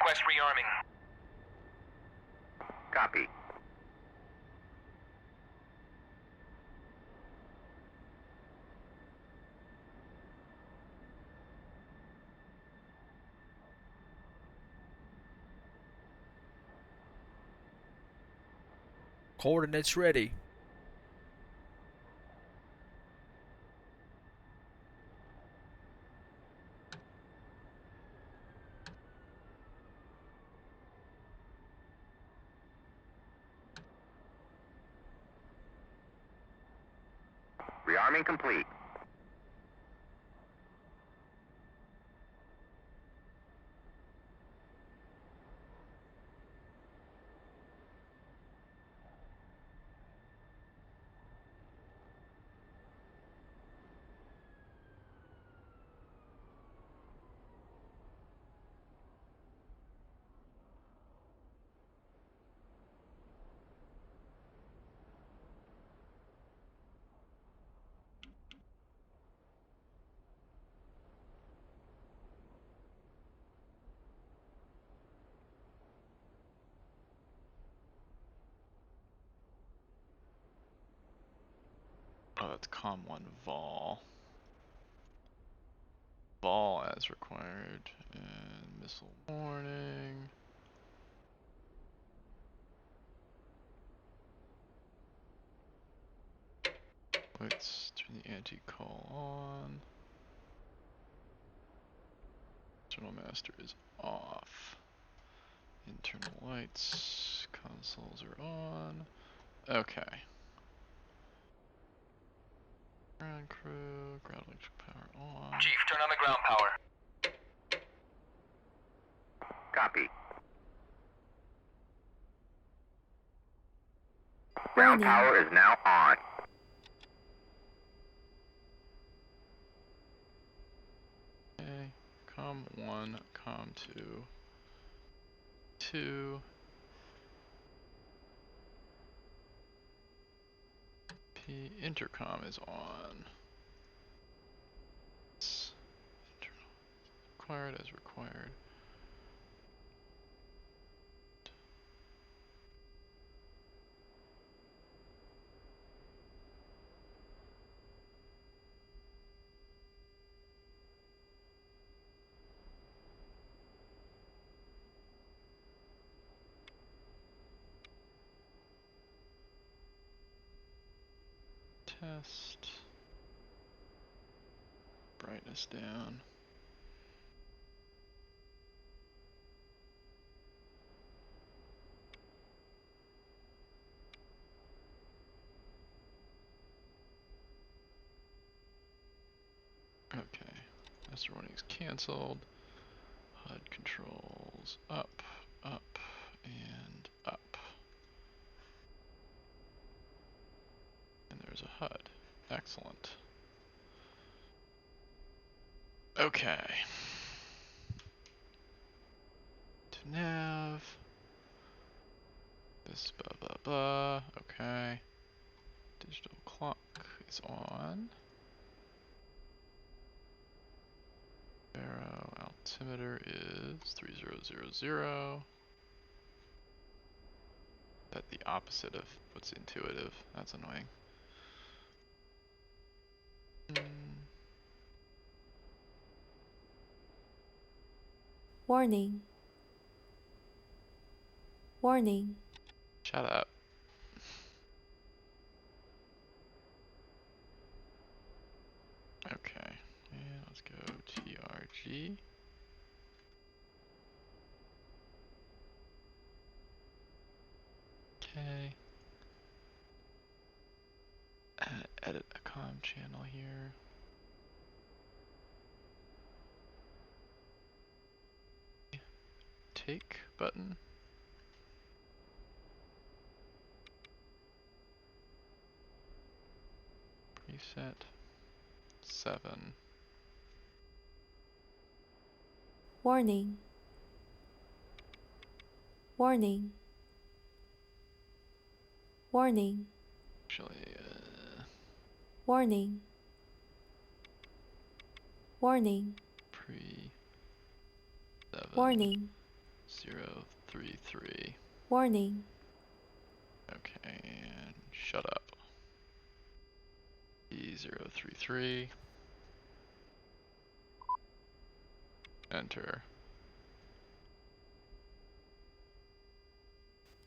Request rearming. Copy. Coordinates ready. Rearming complete. Oh, that's COM1 vol. Vol as required. And missile warning. Let's turn the anti-call on. Internal master is off. Internal lights, consoles are on. Okay. Ground crew, ground electric power on. Chief, turn on the ground power. Copy. Ground power is now on. Okay. COM1, COM2. 2. P intercom is on. Internal required as required. Test. Brightness down. Okay. Master warning is cancelled. HUD controls up, up, and up. And there's a HUD. Excellent. Okay. To nav. This blah blah blah. Okay. Digital clock is on. Arrow altimeter is 3000. That's the opposite of what's intuitive. That's annoying. Warning. Warning. Shut up. Okay, and let's go TRG. Okay. Edit a comm channel here. Take button. Preset 7. Warning. Warning. Warning. Actually, Warning. Warning. pre 7. Warning. 033. Warning. Okay, and shut up. E033. Enter.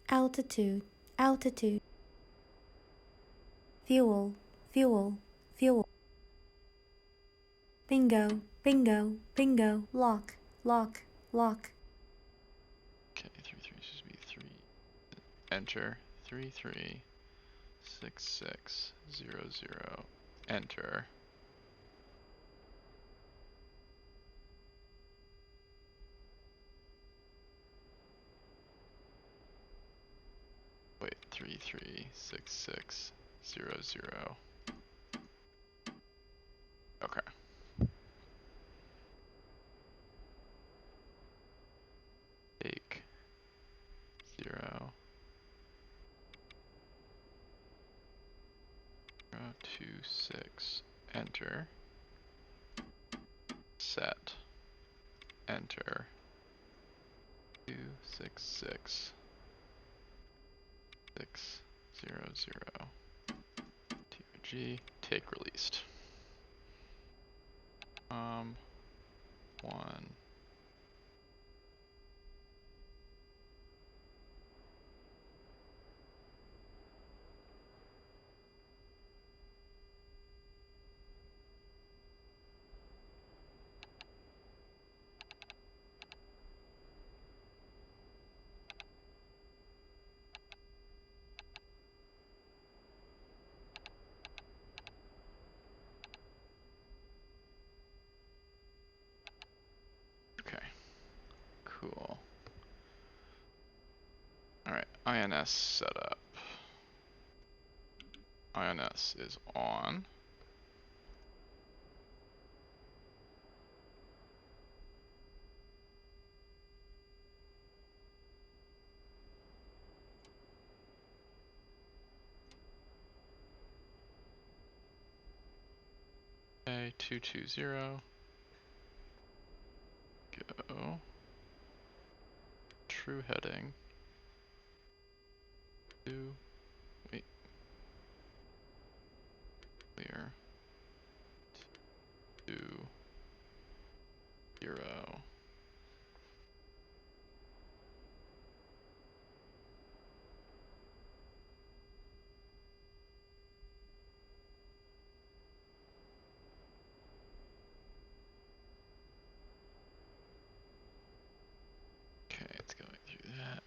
Altitude. Altitude. Fuel. Fuel. Fuel. Bingo. Bingo. Bingo. Lock. Lock. Lock. Okay, 33 should be 3. Enter. 336600. Enter. Wait, 336600. Okay. Take 0 026. Enter. Set. Enter. 266 600. TRG. Take released. 1. Okay. Cool. Alright, INS setup. INS is on. Okay, 220. Go. True heading. 2. Wait. Clear. 2 0. Okay, it's going through that.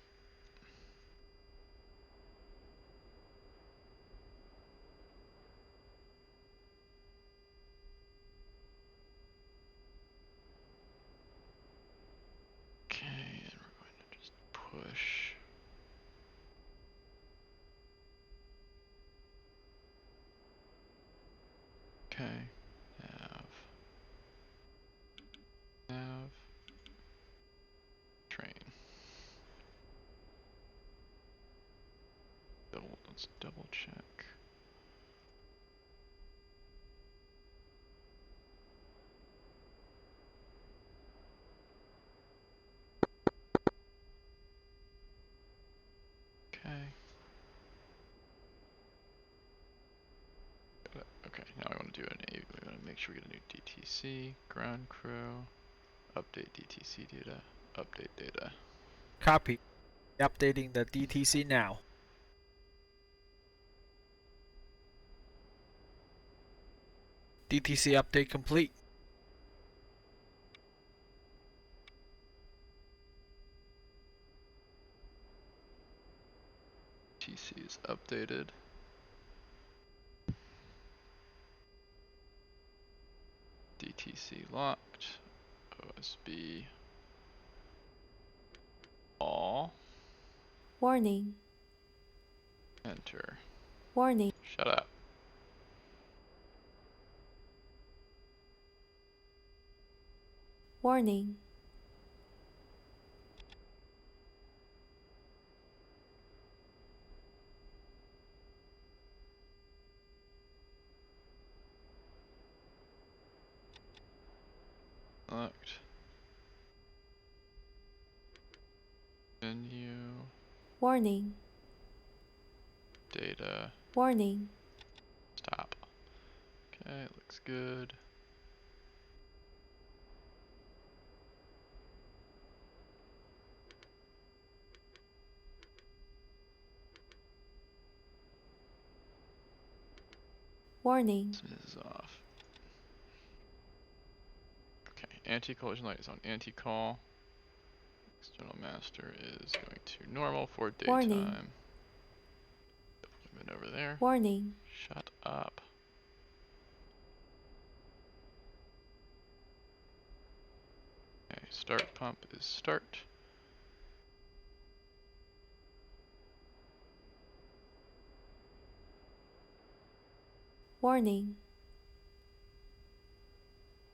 Okay, and we're going to just push. Okay. Nav. Train. Let's double check. Okay. Got it. Okay, now I want to do we want to make sure we get a new DTC, ground crew, update DTC data, update data. Copy. Updating the DTC now. DTC update complete. DTC is updated. DTC locked. OSB all. Warning. Enter. Warning. Shut up. Warning. Locked. Menu, Warning. data, Warning. stop. Okay, looks good. Warning. This is off. Okay, anti-collision light is on anti-call. External master is going to normal for Warning. daytime. Moving over there. Warning. Shut up. Okay, start pump is start. Warning.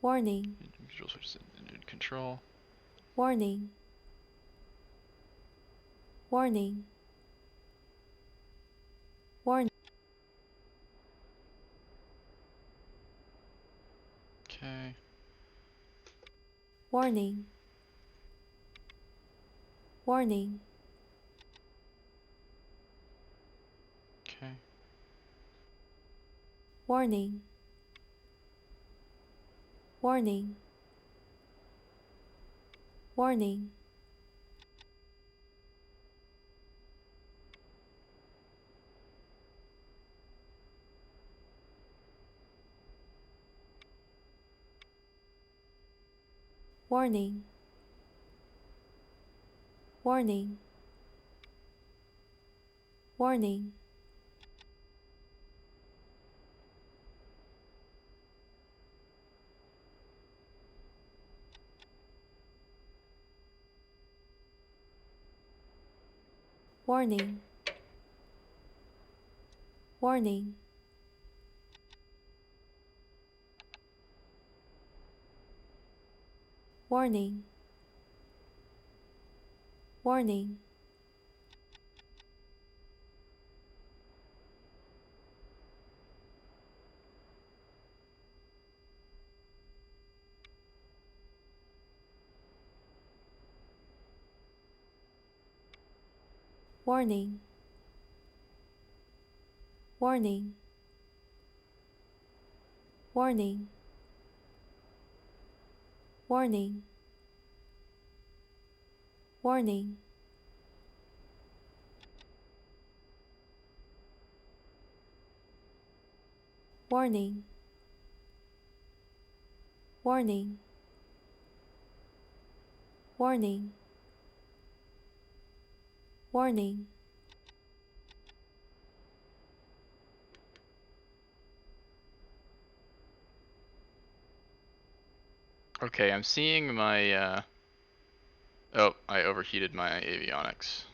Warning. Engine control switches engine control. Warning. Warning. Warning. Okay. Warning. Warning. Okay. Warning. Warning. Warning. Warning. Warning. Warning. Warning. Warning. Warning. Warning. Warning. Warning. Warning. Warning. Warning. Warning. Warning. Warning. Warning. Okay, I'm seeing my oh, I overheated my avionics.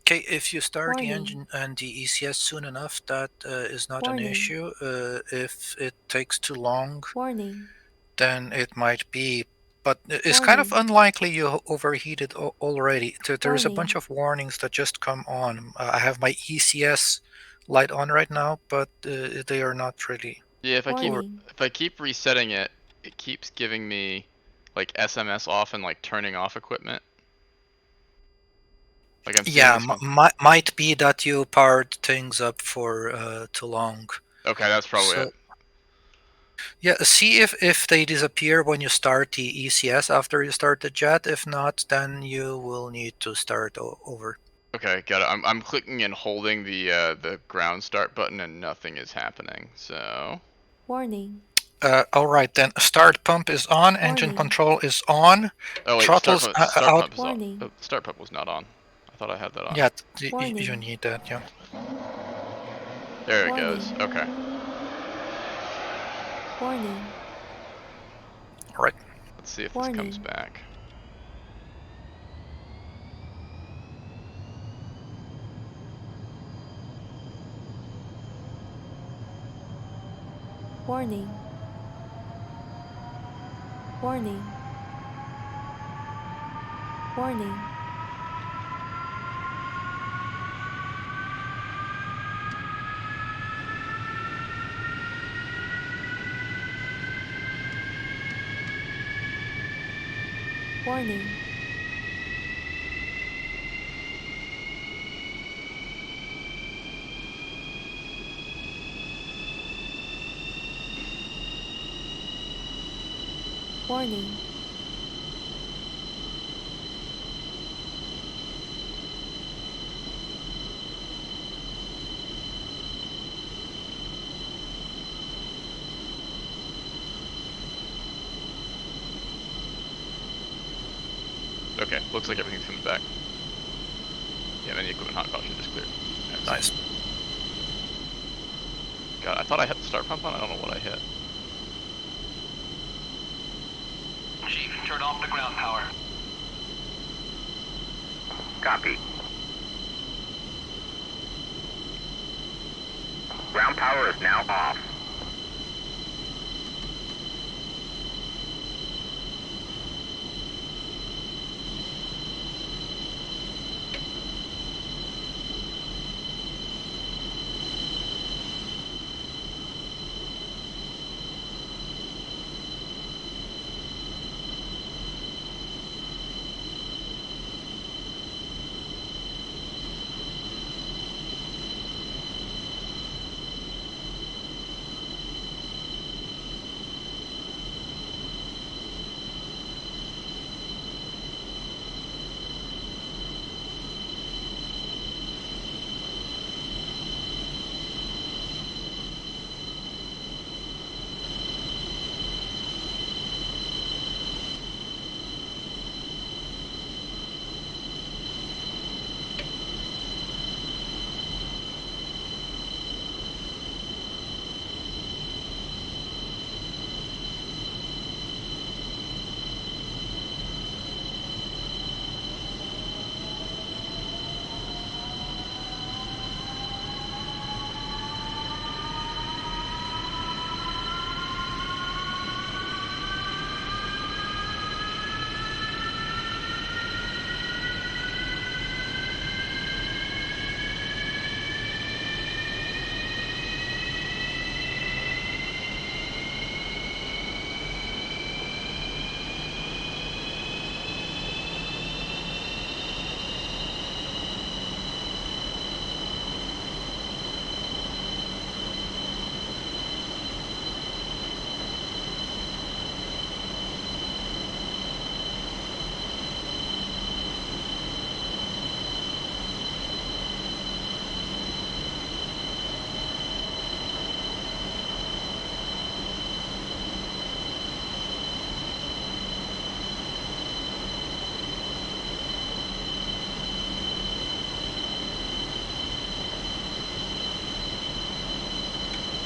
Okay, if you start the Warning. engine and the ECS soon enough, that is not an Warning. issue. If it takes too long, Warning. then it might be. But it's kind of Warning. unlikely you overheated already. There's a bunch Warning. of warnings that just come on. I have my ECS light on right now, but they are not really. Yeah, if Warning. I keep resetting it, it keeps giving me like SMS off and like turning off equipment. Like I'm seeing Yeah, this one. might be that you powered things up for too long. Okay, that's probably it. Yeah, see if they disappear when you start the ECS after you start the jet. If not, then you will need to start over. Okay, got it. I'm clicking and holding the ground start button and nothing is happening. So. Warning. All right, then start pump is on, engine Warning. control is on, Oh wait, throttles start out. pump is off. Warning. Oh, start pump was not on. I thought I had that on. Yeah, you Warning. need that. Yeah. There it Warning. goes. Okay. Warning. All right. Let's see if this comes Warning. back. Warning. Warning. Warning. Warning. Warning. Okay, looks like everything's coming back. Yeah, any equipment hot caution just cleared. Excellent. Nice. God, I thought I hit the start pump on. I don't know what I hit. Chief, turn off the ground power. Copy. Ground power is now off.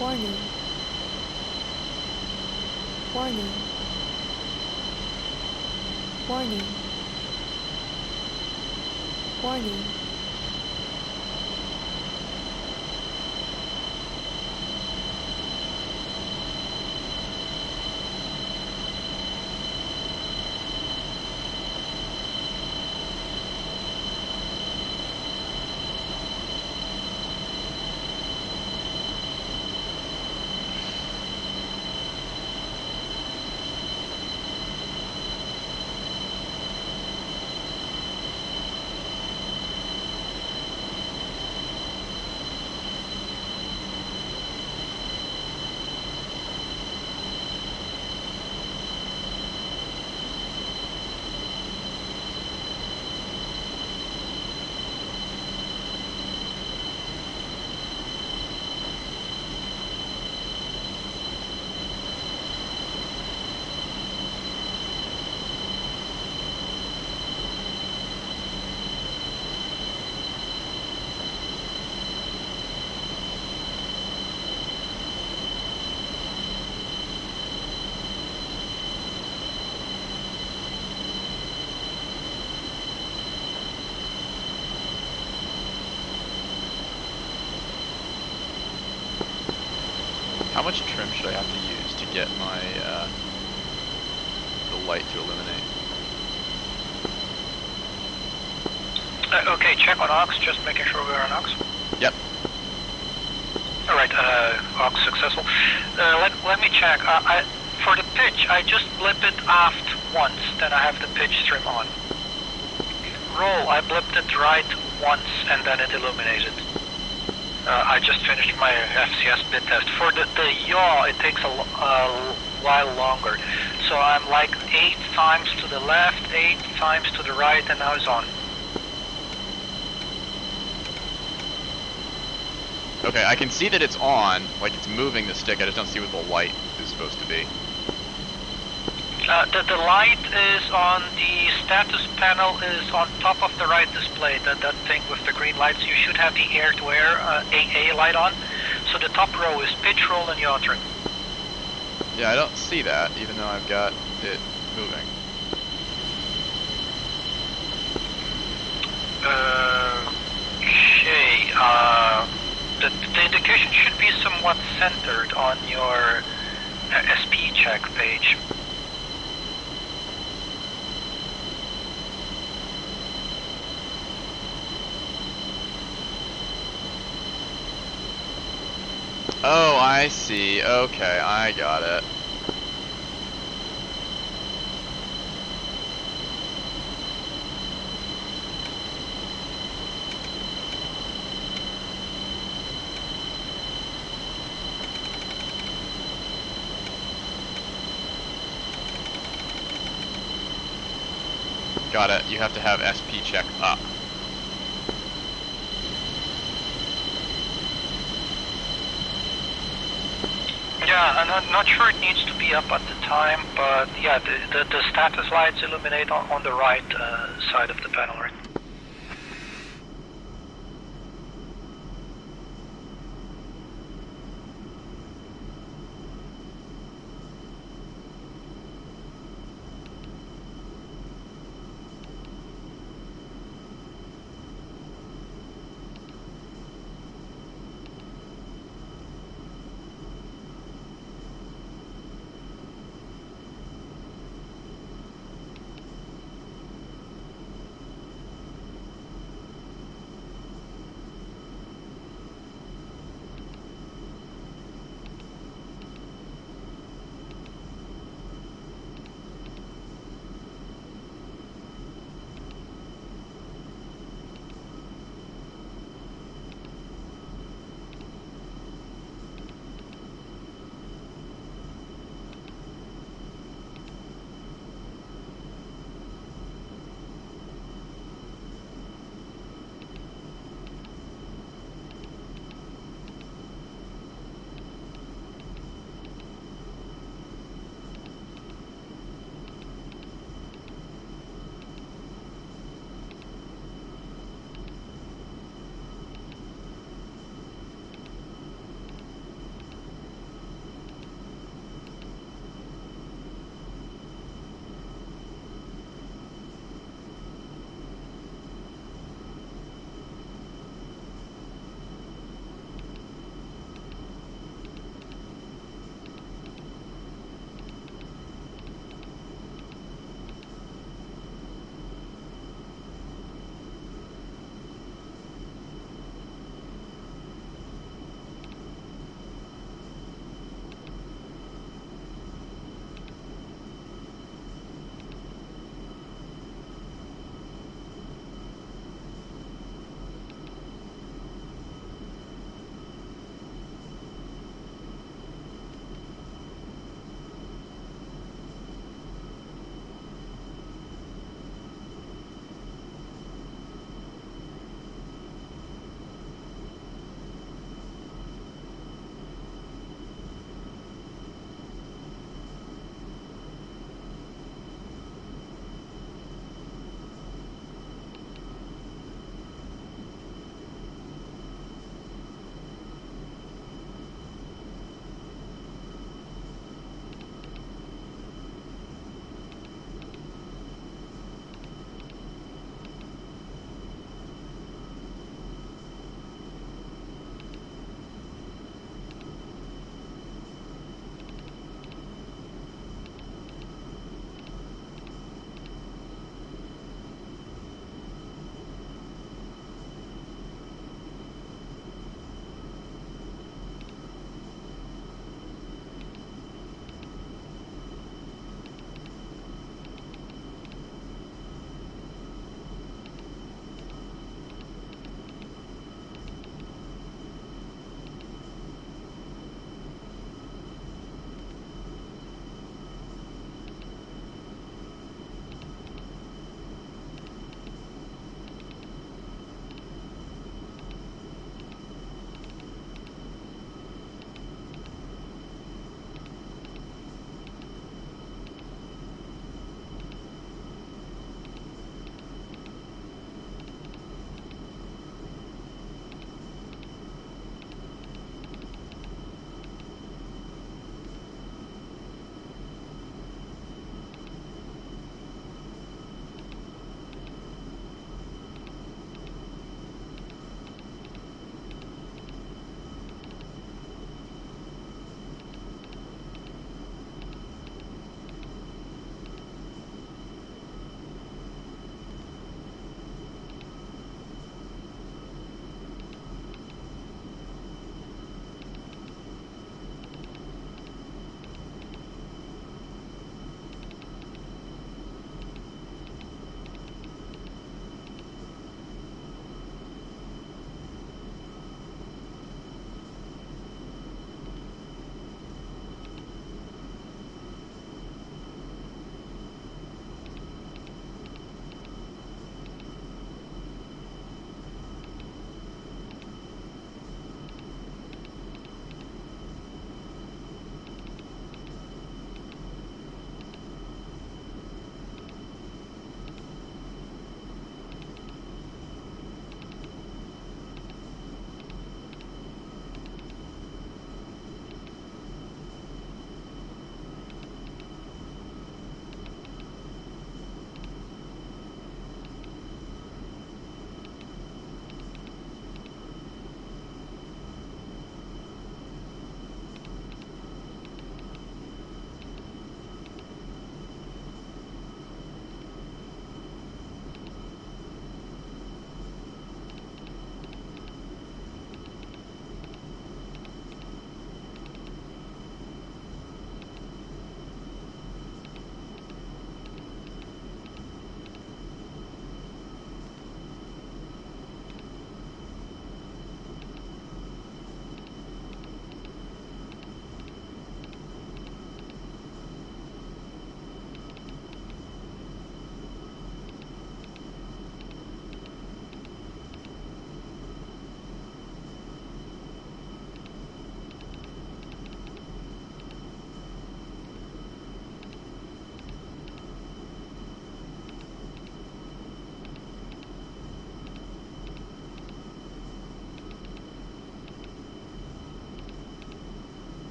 Warning. Warning. Warning. Warning. How much trim should I have to use to get my the light to illuminate? Okay, check on Ox, just making sure we're on Ox. Yep. Alright, Ox successful. Let me check. For the pitch, I just blip it aft once, then I have the pitch trim on. Roll, I blipped it right once and then it illuminated. I just finished my FCS bit test. For the yaw, it takes a while longer. So I'm like 8 times to the left, 8 times to the right, and now it's on. Okay, I can see that it's on, like it's moving the stick, I just don't see what the light is supposed to be. The light is on the status panel, is on top of the right display, that thing with the green lights. You should have the air-to-air AA light on. So the top row is pitch, roll, and yaw trim. Yeah, I don't see that, even though I've got it moving. Okay, the indication should be somewhat centered on your SP check page. Oh, I see. Okay, I got it. Got it. You have to have SP check up. Yeah, I'm not sure it needs to be up at the time, but yeah, the status lights illuminate on the right side of the panel, right?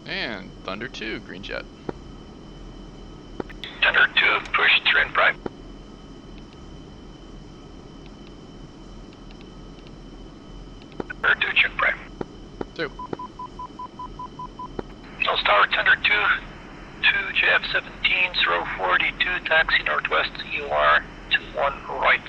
And Thunder 2, green jet. Thunder 2, push trim prime. Thunder 2, check prime. 2. Nellis Tower, Thunder 2, 2 JF-17, row 42, taxi northwest, EOR, 21 right.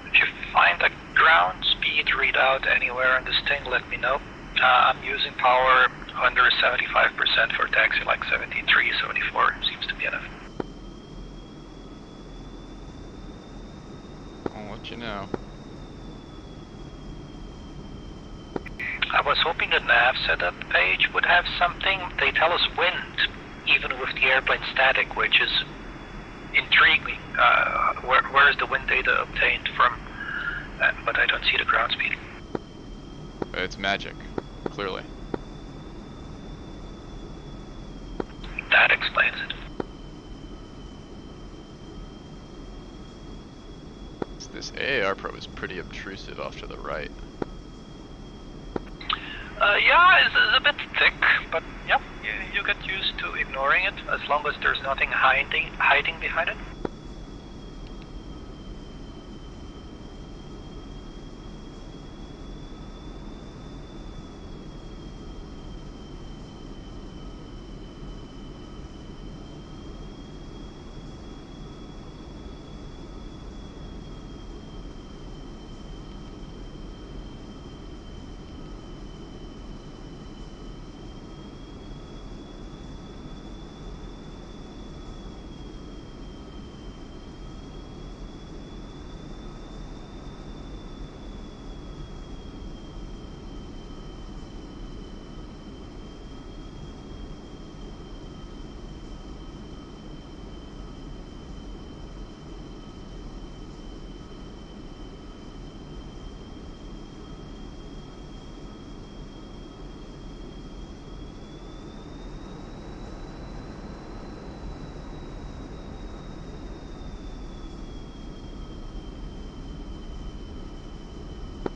If you find a ground speed readout anywhere on this thing, let me know. I'm using power under 75% for taxi, like 73, 74 seems to be enough. I'll let you know. I was hoping the nav setup page would have something. They tell us wind, even with the airplane static, which is intriguing. Where is the wind data obtained from? But I don't see the ground speed. It's magic, clearly. That explains it. This AAR probe is pretty obtrusive off to the right. Yeah, it's a bit thick, but yeah, you get used to ignoring it as long as there's nothing hiding behind it.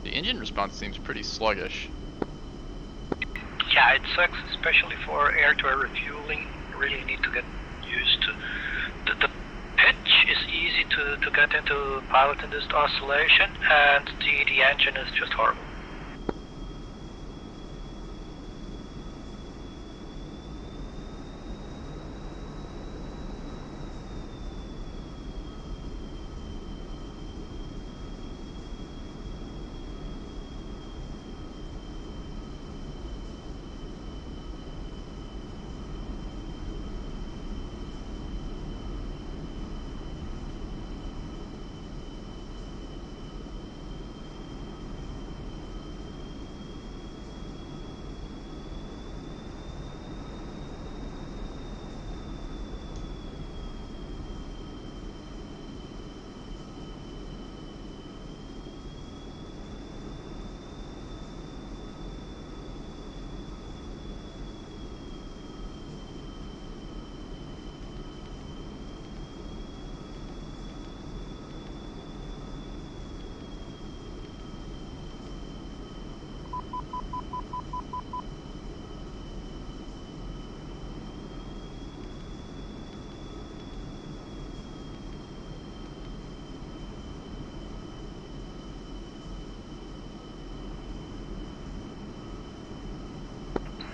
The engine response seems pretty sluggish. Yeah, it sucks, especially for air-to-air refueling. You really need to get used to. The pitch is easy to get into pilot-induced oscillation, and the engine is just horrible.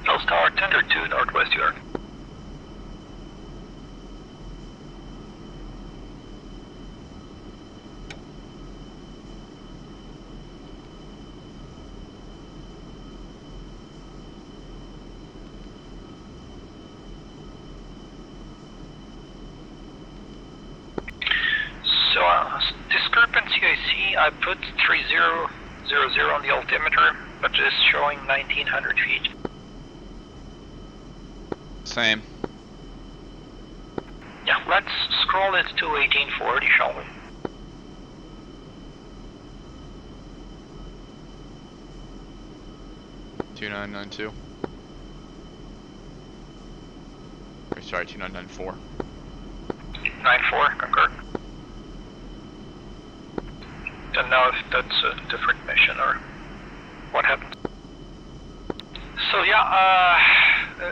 Nellis Tower, Thunder 2, northwest York. So, discrepancy I see, I put 3000 on the altimeter, but it's showing 1900 feet. Same. Yeah, let's scroll it to 1840, shall we? sorry, 2994. 94, concur. Don't know if that's a different mission or what happened. So yeah,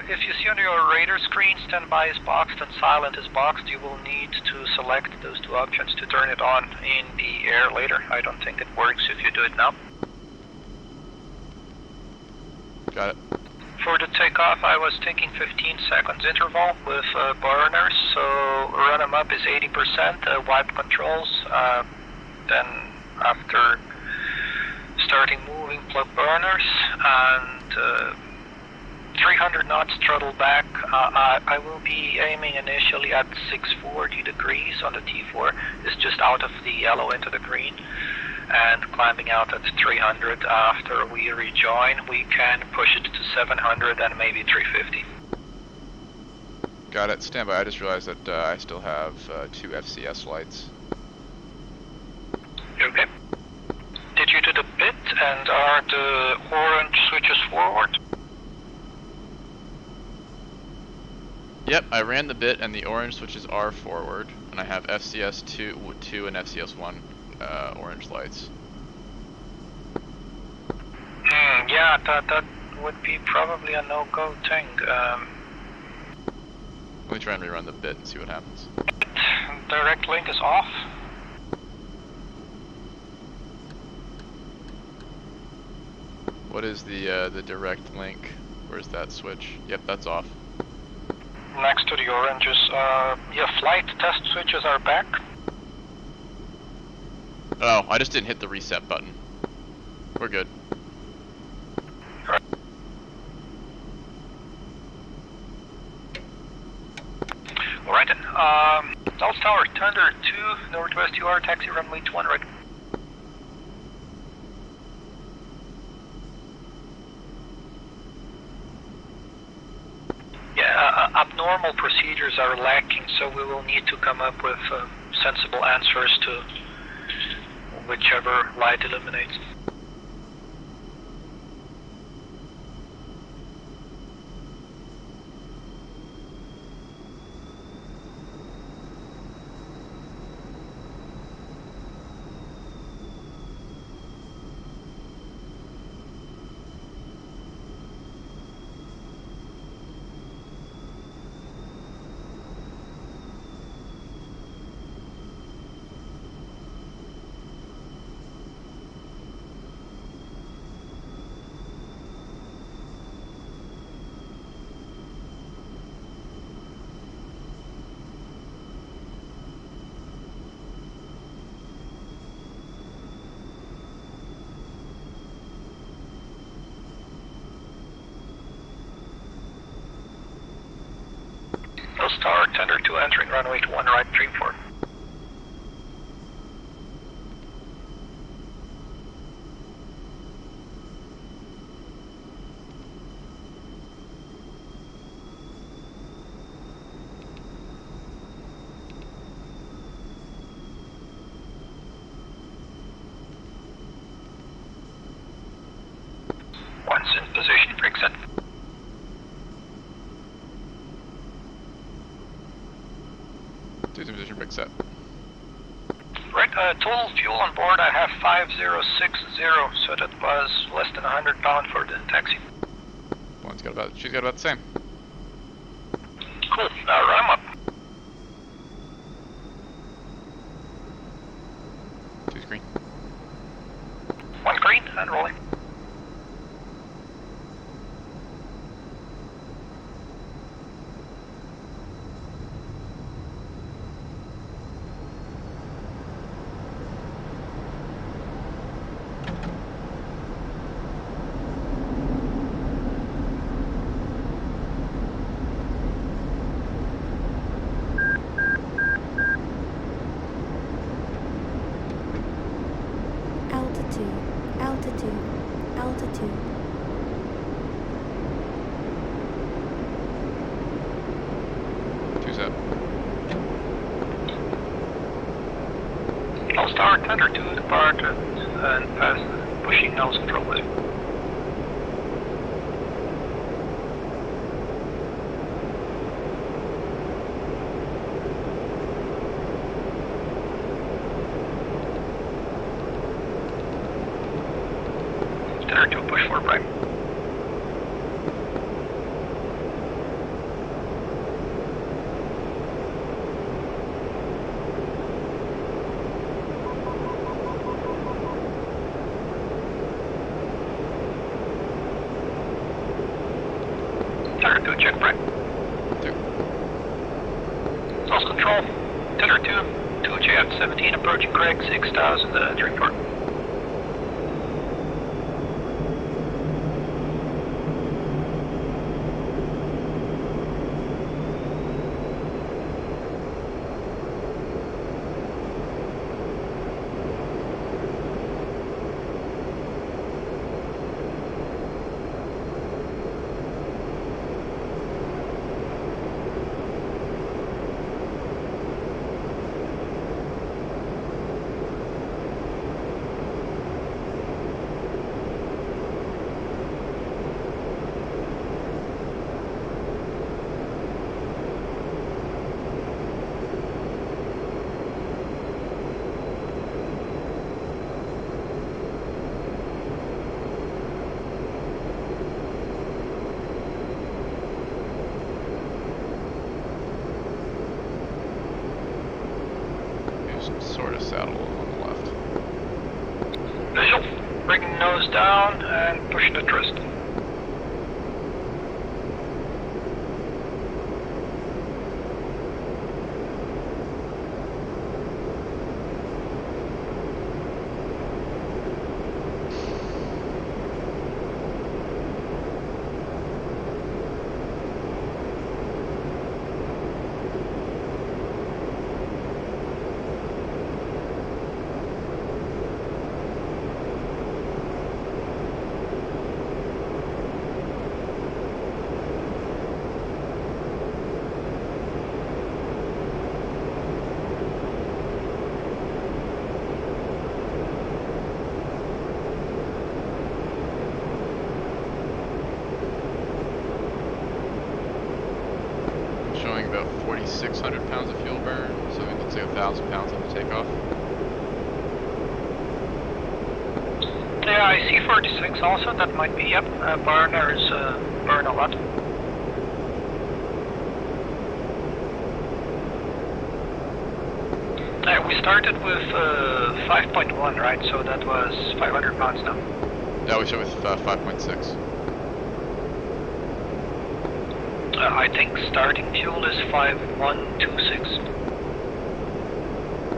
if you see on your radar screen, standby is boxed and silent is boxed, you will need to select those two options to turn it on in the air later. I don't think it works if you do it now. Got it. For the takeoff, I was thinking 15 seconds interval with burners, so run them up is 80%, wipe controls, then after starting moving, plug burners, and 300 knots throttle back. I will be aiming initially at 640 degrees on the T4. It's just out of the yellow into the green, and climbing out at 300. After we rejoin, we can push it to 700 and maybe 350. Got it. Stand by. I just realized that I still have 2 FCS lights. Okay. Did you do the bit, and are the orange switches forward? Yep, I ran the bit and the orange switches are forward, and I have FCS 2 and FCS 1 orange lights. Yeah, that would be probably a no-go thing. Let me try and rerun the bit and see what happens. Direct link is off. What is the direct link? Where's that switch? Yep, that's off. Next to the oranges, yeah, flight test switches are back. Oh, I just didn't hit the reset button. We're good. Alright then, South Tower, Thunder 2, Northwest UR, taxi runway 21 right. Yeah, abnormal procedures are lacking, so we will need to come up with sensible answers to whichever light illuminates. South Tower, Thunder 2 entering runway 21 right, 34. Once in position, brake set. Two's in position, brake set. Right, total fuel on board I have 5060, so that was less than 100 pounds for the taxi. She's got about the same. Cool, now run 'em up. 2's green. 1 green and rolling. Altitude. Two's up. South Tower, Thunder 2 depart and pass pushing nose control way. Tender 2, push for prime. Tender 2, check prime. Source control. Tender 2, 2JF17 approaching Craig 6000 entering port. Sort of saddle on the left. Visual. Bringing nose down and pushing the twist. Showing about 4,600 pounds of fuel burn, so it looks like 1,000 pounds on the takeoff. Yeah, I see 46 also, that might be, yep. Burners burn a lot. We started with 5.1, right? So that was 500 pounds now. Yeah, we started with 5.6. I think starting fuel is 5126.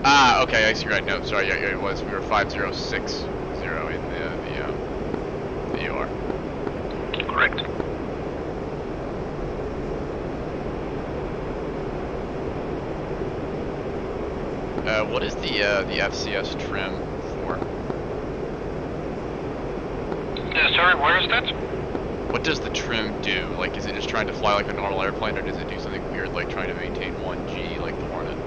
Ah, okay, I see. Right. No, sorry. Yeah, it was. We were 5060 in the EOR. Correct. What is the FCS trim for? Sorry, where is that? What does the trim do? Like, is it just trying to fly like a normal airplane, or does it do something weird like trying to maintain 1G like the Hornet?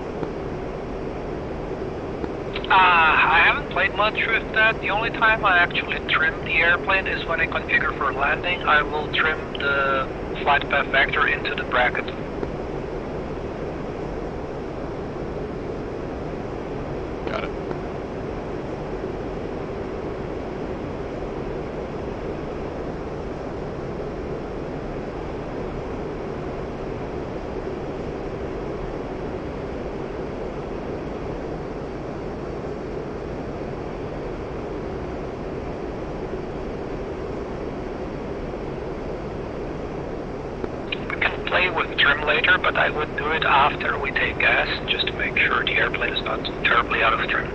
I haven't played much with that. The only time I actually trim the airplane is when I configure for landing. I will trim the flight path vector into the bracket. Got it. Play with trim later, but I would do it after we take gas, just to make sure the airplane is not terribly out of trim.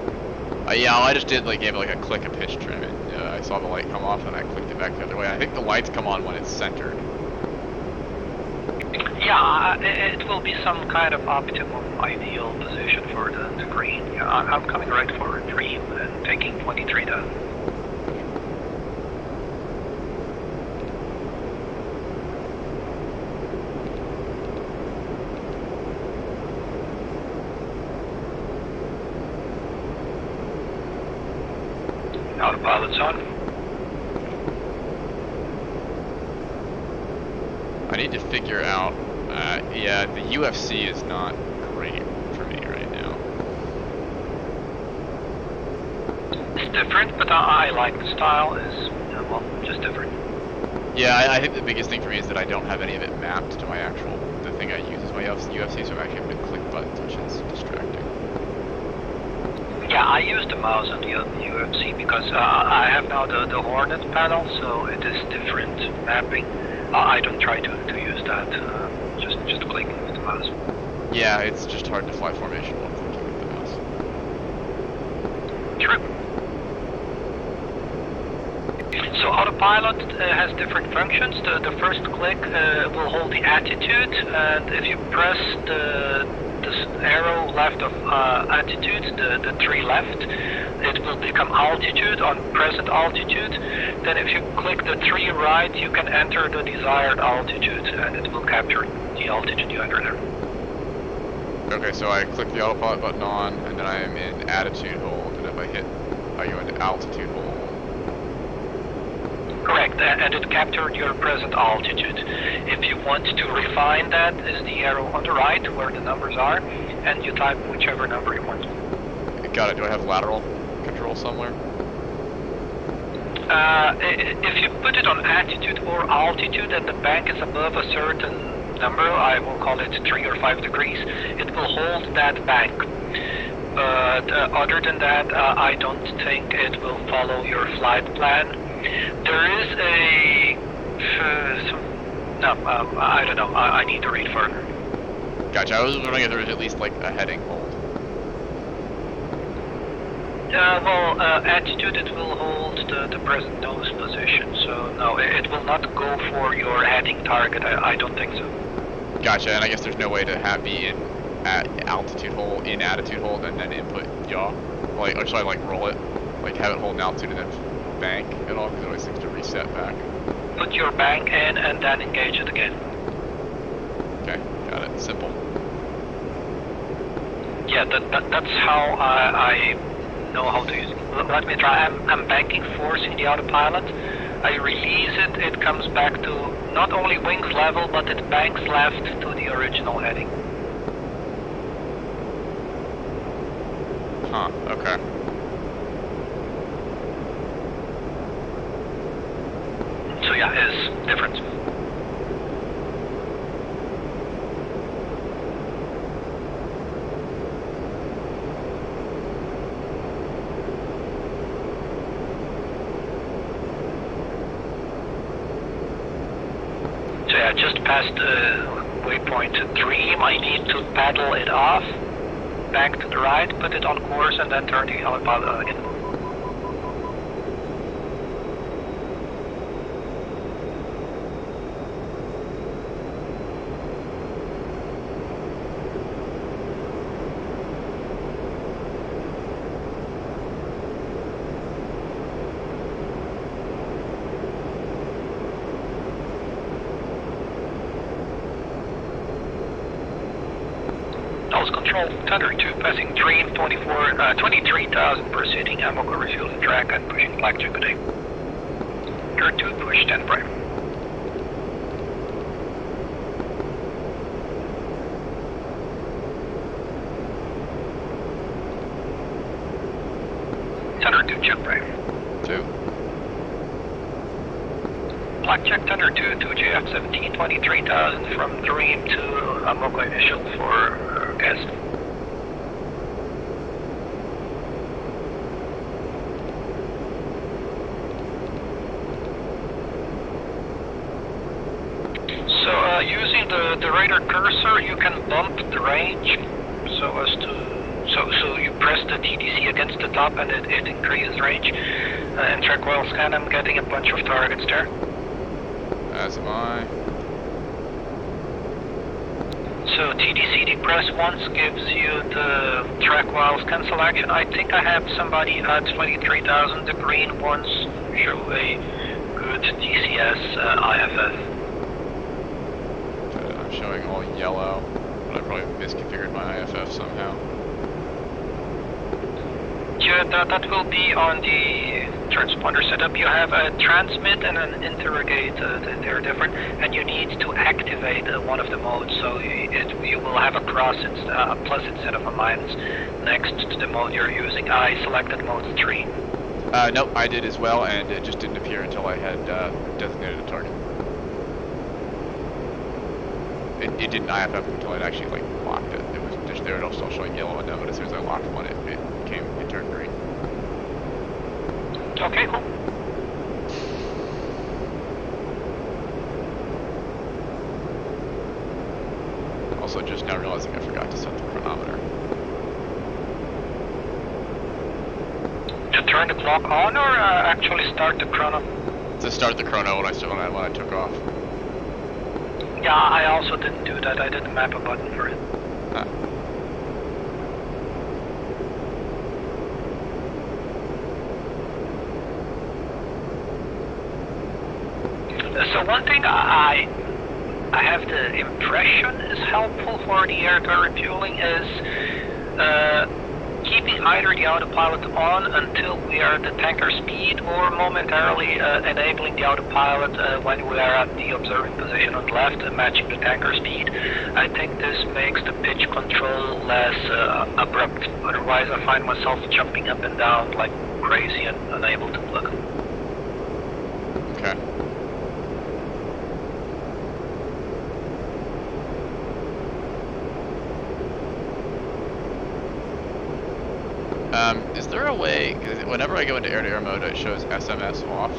Yeah, I just did gave it like a click a pitch trim, and I saw the light come off, and I clicked it back the other way. I think the lights come on when it's centered. Yeah, it will be some kind of optimum ideal position for the green. Yeah, I'm coming right for 3 and taking 23 down. Autopilot's on. I need to figure out, yeah, the UFC is not great for me right now. It's different, but I like the style. Is well, just different. Yeah, I think the biggest thing for me is that I don't have any of it mapped to my actual, the thing I use as my UFC, so I'm actually having to click buttons, which is distracting. Yeah, I use the mouse on the UFC because I have now the Hornet panel, so it is different mapping. I don't try to use that, just clicking with the mouse. Yeah, it's just hard to fly formation while clicking with the mouse. True. So autopilot has different functions. The first click will hold the attitude, and if you press the arrow left of attitude, the 3 left, it will become altitude on present altitude. Then if you click the 3 right, you can enter the desired altitude, and it will capture the altitude you enter there. Okay, so I click the autopilot button on, and then I am in attitude hold, and if I hit, I go into altitude hold. Correct, and it captured your present altitude. If you want to refine that, is the arrow on the right where the numbers are, and you type whichever number you want. Got it. Do I have lateral control somewhere? If you put it on attitude or altitude and the bank is above a certain number, I will call it 3 or 5 degrees, it will hold that bank. But other than that, I don't think it will follow your flight plan. There is a... I don't know. I need to read further. Gotcha. I was wondering if there was at least like a heading hold. Attitude, it will hold the present nose position. So no, it will not go for your heading target. I don't think so. Gotcha. And I guess there's no way to be in attitude hold, in attitude hold, and then input yaw. Like, or should I like roll it? Like have it hold an altitude and then bank at all, because it always seems to reset back. Put your bank in and then engage it again. Okay, got it. Simple. Yeah, that's how I know how to use it. Let me try. I'm banking force in the autopilot. I release it, it comes back to not only wings level, but it banks left to the original heading. Huh, okay. So yeah, it's different. So yeah, just past waypoint Dream, I need to paddle it off, back to the right, put it on course, and then turn the autopilot again. Control, Thunder 2, passing Dream, 23,000 proceeding, ammo refueling track and pushing Blackjack today. Tur 2, push, stand by. Thunder 2, check brake. 2. Blackjack Thunder 2 to JF17, 23,000 from Dream to Amoco initial for gas. So using the radar cursor, you can bump the range so as to so you press the TDC against the top and it increases range. And track well scan, I'm getting a bunch of targets there. As am I. So TDC press once gives you the track while scan selection. I think I have somebody at 23,000. The green ones show a good DCS IFF. I'm showing all yellow, but I probably misconfigured my IFF somehow. Yeah, that will be on the transponder setup. You have a transmit and an interrogate. They're different, and you need to activate one of the modes. So you will have a plus instead of a minus next to the mode you're using. I selected mode 3. Nope, I did as well, and it just didn't appear until I had designated a target. It didn't IFF until I'd actually like locked it. It was just there, it was still showing yellow and but as soon as I locked one, it turned green. Okay, cool. Also, just now realizing I forgot to set the chronometer. To turn the clock on or actually start the chrono? To start the chrono when I took off. Yeah, I also didn't do that. I didn't map a button for it. Huh. So one thing I have the impression is helpful for the air-to-air refueling is keeping either the autopilot on until we are at the tanker speed or momentarily enabling the autopilot when we are at the observing position on the left and matching the tanker speed. I think this makes the pitch control less abrupt. Otherwise I find myself jumping up and down like crazy and unable to plug. Okay. Is there a way, because whenever I go into air-to-air mode it shows SMS off?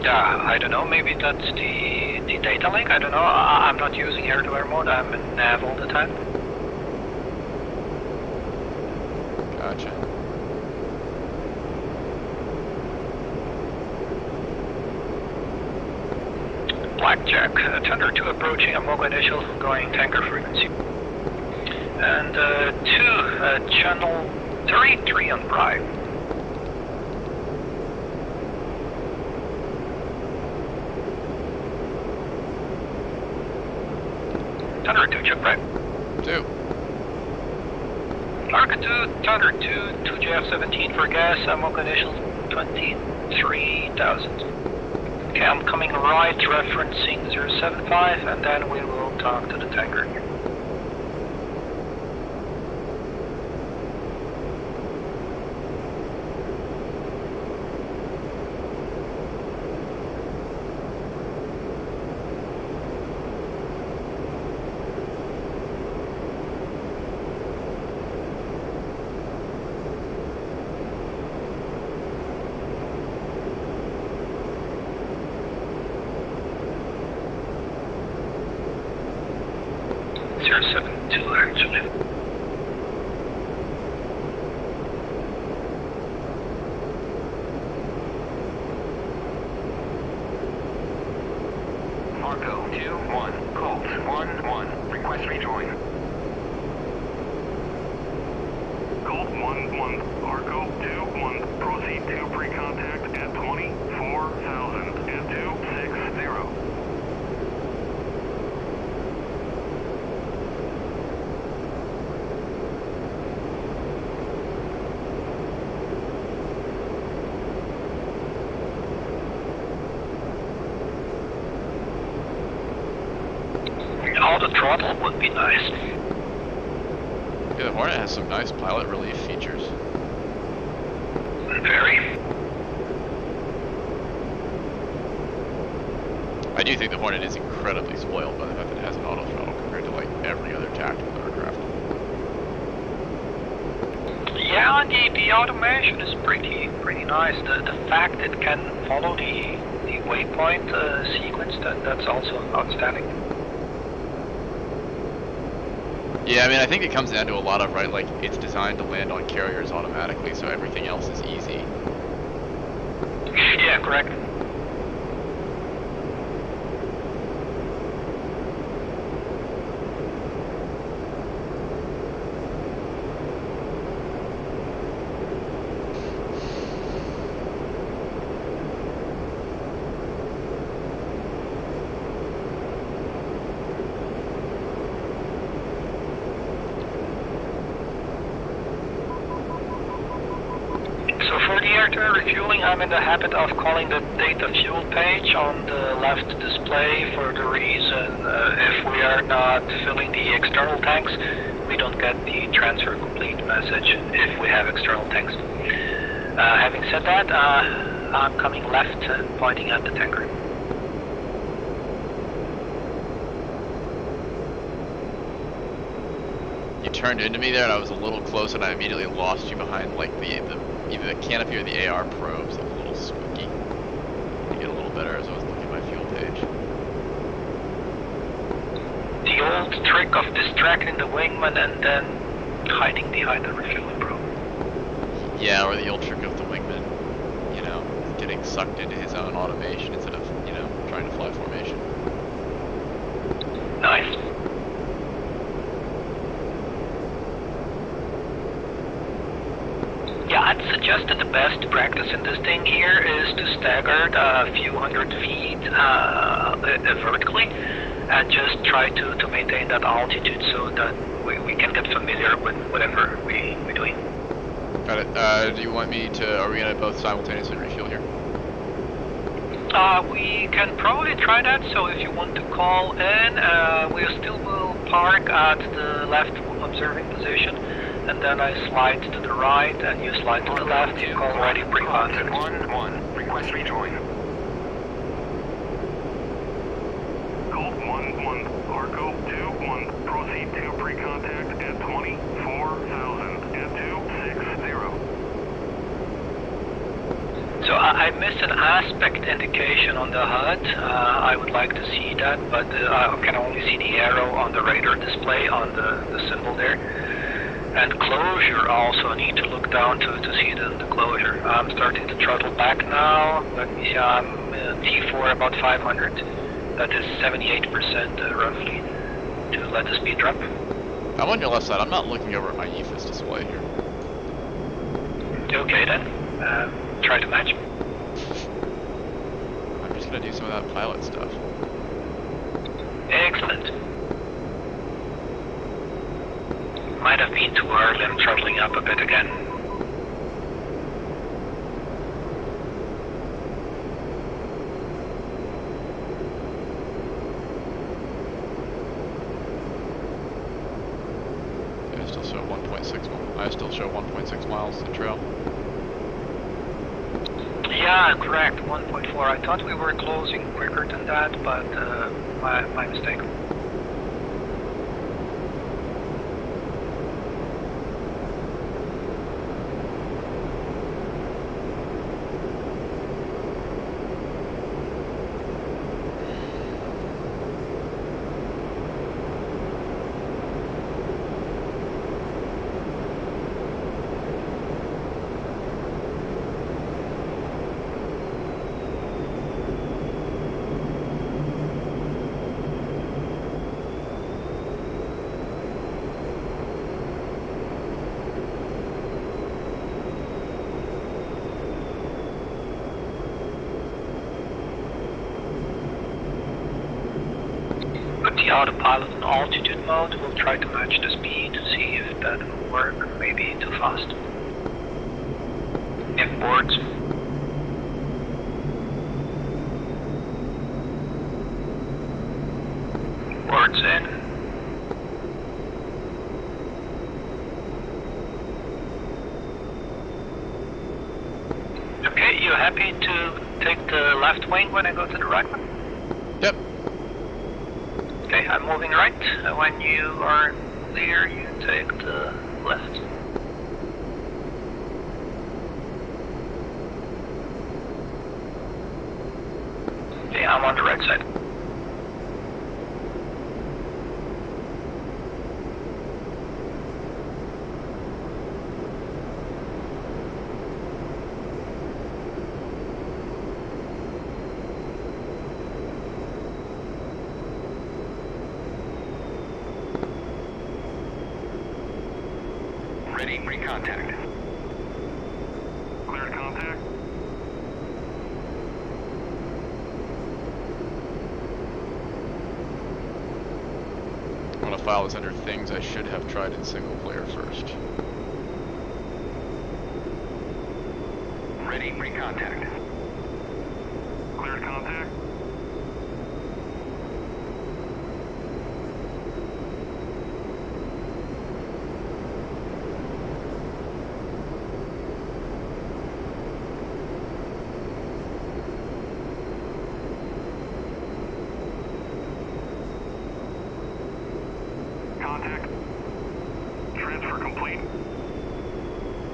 Yeah, I don't know, maybe that's the data link, I don't know, I'm not using air-to-air mode, I'm in nav all the time. Gotcha. Blackjack, Thunder 2 approaching, Amoga initial, going tanker frequency. And 2, channel 33 on Prime. Thunder 2, check right. 2. Arca 2, Thunder 2, 2JF17 for gas, Amoga initial 23,000. Okay, I'm coming right, referencing 075, and then we will talk to the tanker here. Actually. Arco 2-1, Colt 1-1, request rejoin. Colt 1-1, Arco 2-1, proceed to pre-contact at 24,000 at 260. Oh, the throttle would be nice. Yeah, the Hornet has some nice pilot relief features. Very. I do think the Hornet is incredibly spoiled by the fact that it has an auto throttle compared to like every other tactical aircraft. Yeah, and the automation is pretty nice. The fact it can follow the waypoint sequence, that's also outstanding. Yeah, I mean, I think it comes down to a lot of, right, like, it's designed to land on carriers automatically, so everything else is easy. Yeah, correct. Refueling, I'm in the habit of calling the data fuel page on the left display for the reason if we are not filling the external tanks, we don't get the transfer complete. the message if we have external tanks. Having said that, I'm coming left and pointing at the tanker. You turned into me there, and I was a little close, and I immediately lost you behind like either the canopy or the AR probes. That was a little spooky. To get a little better as I was looking at my fuel page. The old trick of distracting the wingman and then hiding behind the refueling probe. Yeah, or the old trick of the wingman, you know, getting sucked into his own automation instead of, you know, trying to fly formation. Nice. Yeah, I'd suggest that the best practice in this thing here is to stagger a few hundred feet vertically and just try to maintain that altitude so that we can get familiar with whatever we're doing. Got it. Do you want me to, are we going to both simultaneously refuel here? We can probably try that, so if you want to call in, we still will park at the left observing position, and then I slide to the right, and you slide to the left, you call ready pre-contact. 1-1, request rejoin. Colt 1-1, Arco 2-1, proceed to pre-contact at 24,000 at 260. So I missed an aspect indication on the HUD. I would like to see that, but I can only see the arrow on the radar display on the symbol there. And closure, also need to look down to see the closure. I'm starting to throttle back now. Let me see, I'm T4 about 500. That is 78% roughly to let the speed drop. I'm on your left side. I'm not looking over at my EFIS display here. Okay then, try to match. I'm just going to do some of that pilot stuff. Excellent. Might have been too early, I'm throttling up a bit again. I still show 1.6 miles to trail. Yeah, correct, 1.4. I thought we were closing quicker than that, but my mistake. Put the autopilot in altitude mode, we'll try to match the speed, see if that will work, maybe too fast. Boards. Boards in. Okay, you happy to take the left wing when I go to the right one? Yep. Okay, I'm moving right. When you are clear, you take the left. Okay, I'm on the right side. Ready, pre-contact. Cleared contact. I'm going to file this under things I should have tried in single player first. Ready, pre-contact. Cleared contact.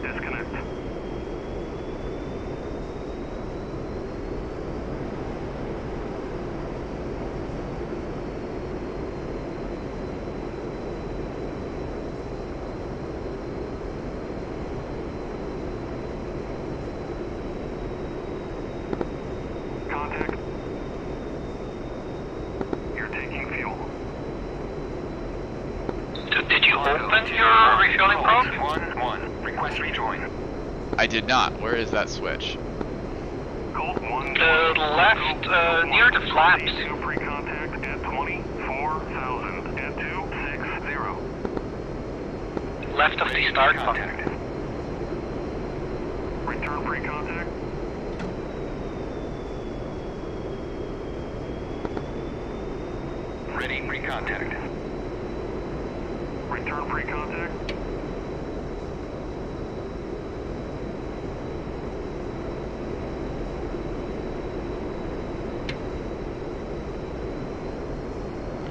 Disconnect. Contact. You're taking fuel. Did you open your refueling probe? 1-1. Request rejoin. I did not. Where is that switch? Colt 1. Left, near the flaps. 2 pre-contact at 24,000 at 260. Left of the start button. Contact. Return pre-contact. Ready pre-contact. Return pre-contact.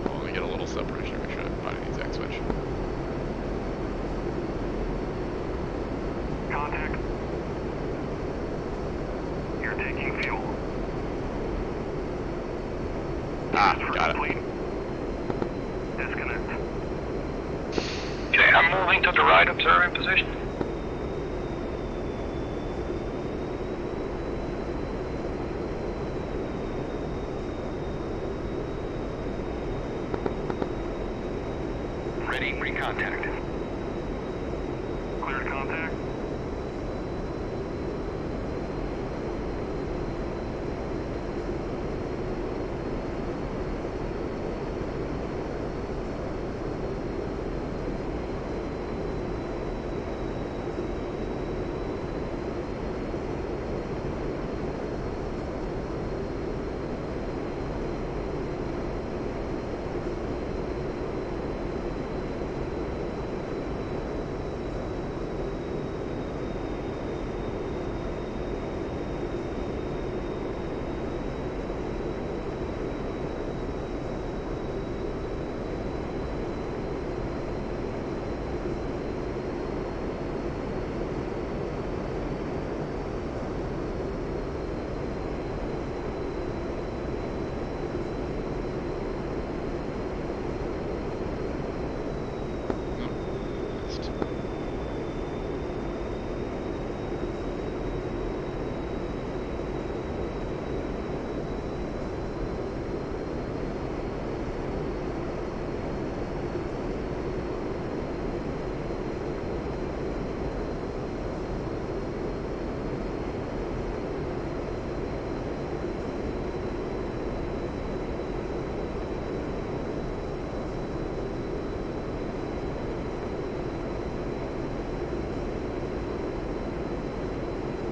Let me get a little separation to make sure I find the exact switch. Contact. You're taking fuel. Ah, Transfer got it. complete. Disconnect. Okay, I'm moving to the right observing position. Ready pre-contact. Cleared contact.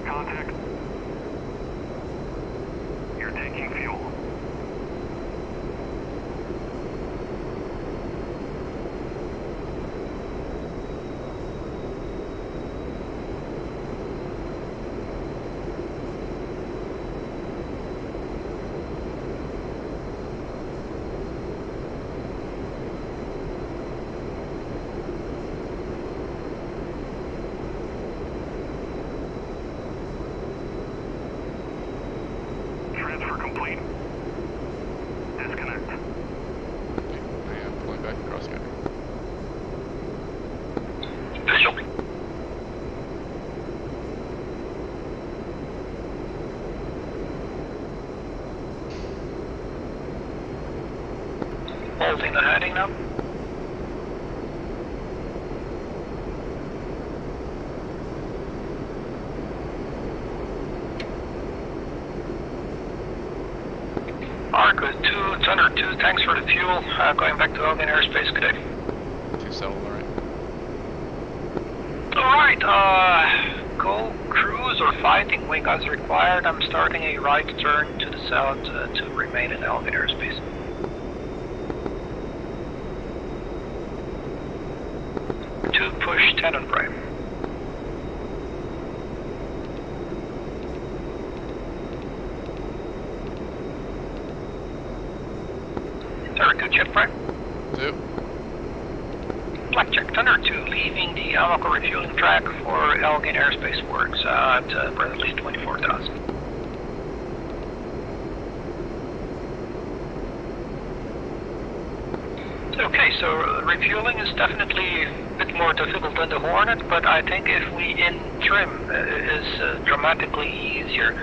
Contact. You're taking fuel. Transfer complete. Disconnect. I am pulling back across country. Visual. Holding the heading now. Alright, good. 202, thanks for the fuel. Going back to Albion Airspace, good day. 2 settled, alright. Alright, go cruise or fighting wing as required. I'm starting a right turn to the south to remain in Albion Airspace. To push 10 on prime. Very good, jet prime. 2. Blackjack Thunder 2, leaving the Almaco refueling track for Elgin Airspace Works at Bradley 24,000. Okay, so refueling is definitely a bit more difficult than the Hornet, but I think if we in trim is dramatically easier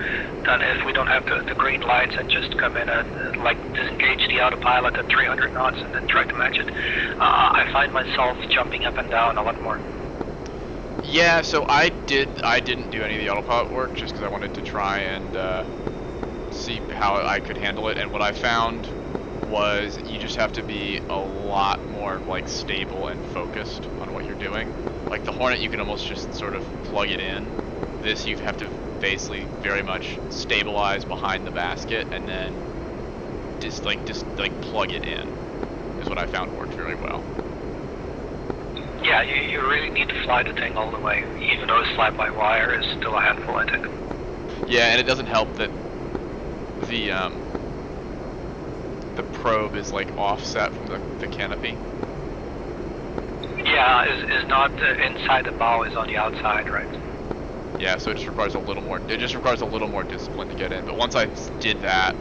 than if we don't have the green lights and just come in and like disengage the autopilot at 300 knots and then try to match it. I find myself jumping up and down a lot more. Yeah, so I didn't do any of the autopilot work just because I wanted to try and see how I could handle it, and what I found was you just have to be a lot more like stable and focused on what you're doing. Like the Hornet, you can almost just sort of plug it in. This you have to basically very much stabilize behind the basket and then just plug it in. Is what I found worked very well. Yeah, you really need to fly the thing all the way, even though fly-by-wire is still a handful, I think. Yeah, and it doesn't help that the probe is like offset from the canopy. Yeah, is not inside the bow, is on the outside, right? Yeah, so it just requires a little more. It just requires a little more discipline to get in. But once I did that,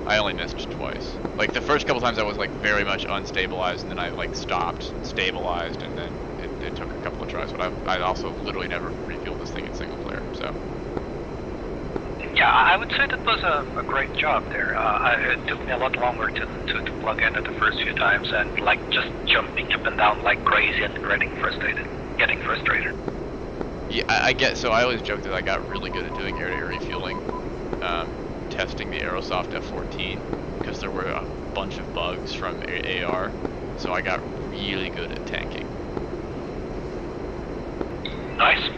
I only missed twice. Like the first couple times I was like very much unstabilized, and then I like stopped, stabilized, and then it took a couple of tries. But I also literally never refueled this thing in single player. So. Yeah, I would say that was a great job there. It took me a lot longer to plug in at the first few times, and like just jumping up and down like crazy and getting frustrated. Yeah, I get. So I always joke that I got really good at doing air-to-air refueling, testing the Aerosoft F-14 because there were a bunch of bugs from AR. So I got really good at tanking. Nice.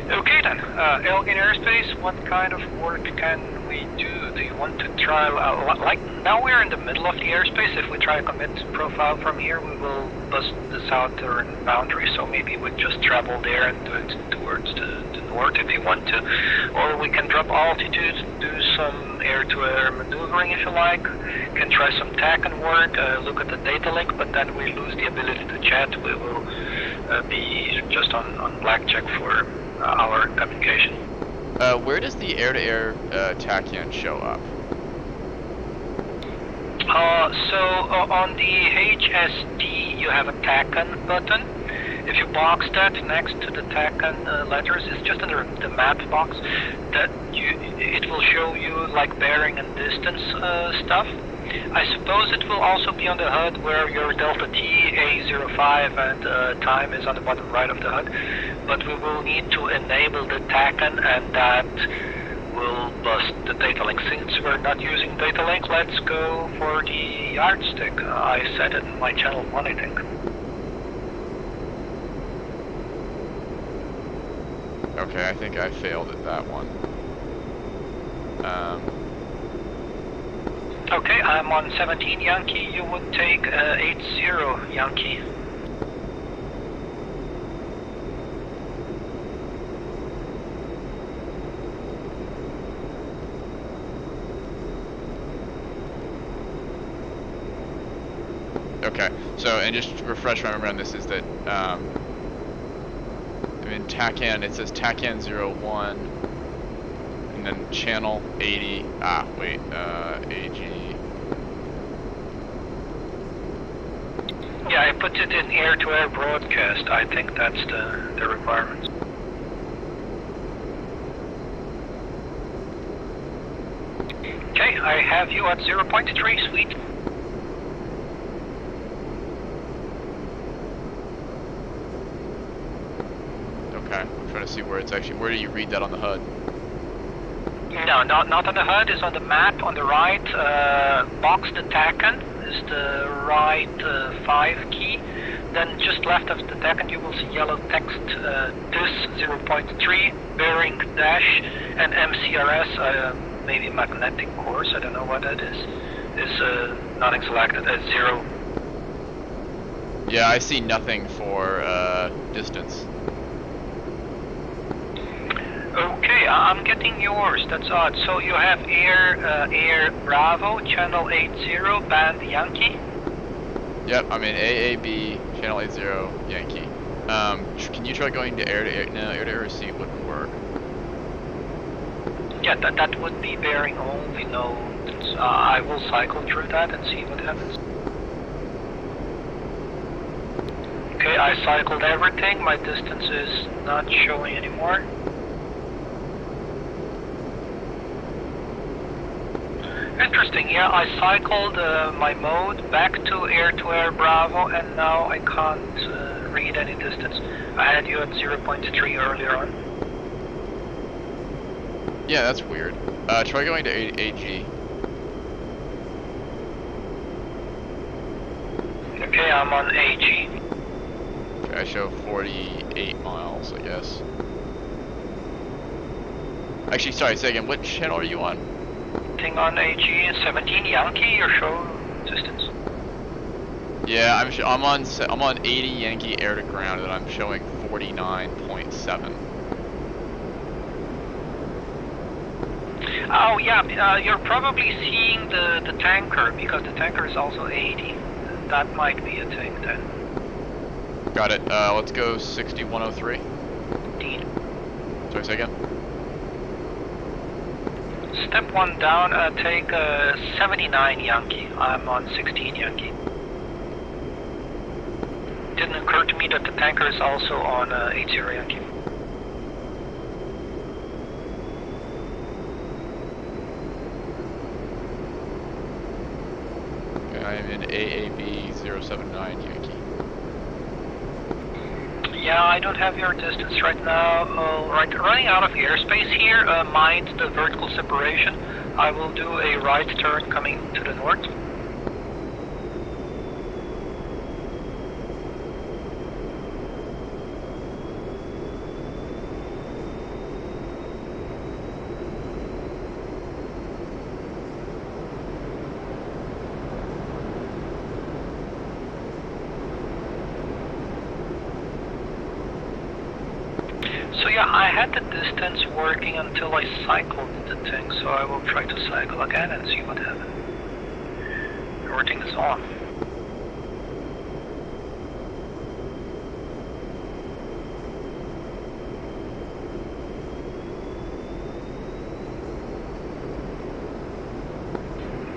Okay then, Elgin Airspace, what kind of work can we do? Do you want to try, like now we're in the middle of the airspace, if we try a commit profile from here, we will bust the southern boundary, so maybe we just travel there and do it towards the north if you want to. Or we can drop altitude, do some air-to-air maneuvering if you like, can try some TAC and work, look at the data link, but then we lose the ability to chat. We will be just on blackjack for our communication. Where does the air-to-air tachyon show up? So on the HSD you have a TACAN button. If you box that next to the TACAN letters, it's just under the map box, that it will show you like bearing and distance stuff. I suppose it will also be on the HUD where your Delta T, A05 and time is on the bottom right of the HUD, but we will need to enable the TACAN, and that will bust the data link. Since we're not using data link, let's go for the yardstick. I said it in my channel 1, I think. Okay, I think I failed at that one. Okay, I'm on 17 Yankee, you would take 80 Yankee. Okay, so, and just to refresh my memory on this is that, I mean, TACAN, it says TACAN 01, and then channel 80, AG. Yeah, I put it in air-to-air broadcast. I think that's the requirement. Okay, I have you at 0.3, sweet. Okay, I'm trying to see where it's actually, where do you read that on the HUD? No, not on the HUD, it's on the map on the right. Box the TACAN is the right 5 key. Then just left of the TACAN you will see yellow text, this 0.3, bearing dash, and MCRS, maybe magnetic course, I don't know what that is nothing selected at 0. Yeah, I see nothing for distance. Okay, I'm getting yours, that's odd. So you have Air Bravo, channel 80, band Yankee? Yep, I'm in AAB, channel 80, Yankee. Can you try going to air? No, air-to-air receipt wouldn't work. Yeah, that would be bearing only nodes. I will cycle through that and see what happens. Okay, I cycled everything. My distance is not showing anymore. Interesting, yeah, I cycled my mode back to air Bravo, and now I can't read any distance. I had you at 0.3 earlier on. Yeah, that's weird. Try going to AG. Okay, I'm on AG. Okay, I show 48 miles, I guess. Actually, sorry, say again, what channel are you on? Thing on AG, 17 Yankee, your show distance. Yeah, I'm on 80 Yankee air to ground, and I'm showing 49.7. Oh yeah, you're probably seeing the tanker, because the tanker is also 80. That might be a thing then. Got it. Let's go 6103. Indeed. Sorry, say again. Step 1 down, take 79 Yankee. I'm on 16 Yankee. Didn't occur to me that the tanker is also on 80 Yankee. Okay, I am in AAB 079 Yankee. Yeah, I don't have your distance right now. Right, running out of airspace here, mind the vertical separation. I will do a right turn coming to the north. So yeah, I had the distance working until I cycled the thing, so I will try to cycle again and see what happens. Everything is on.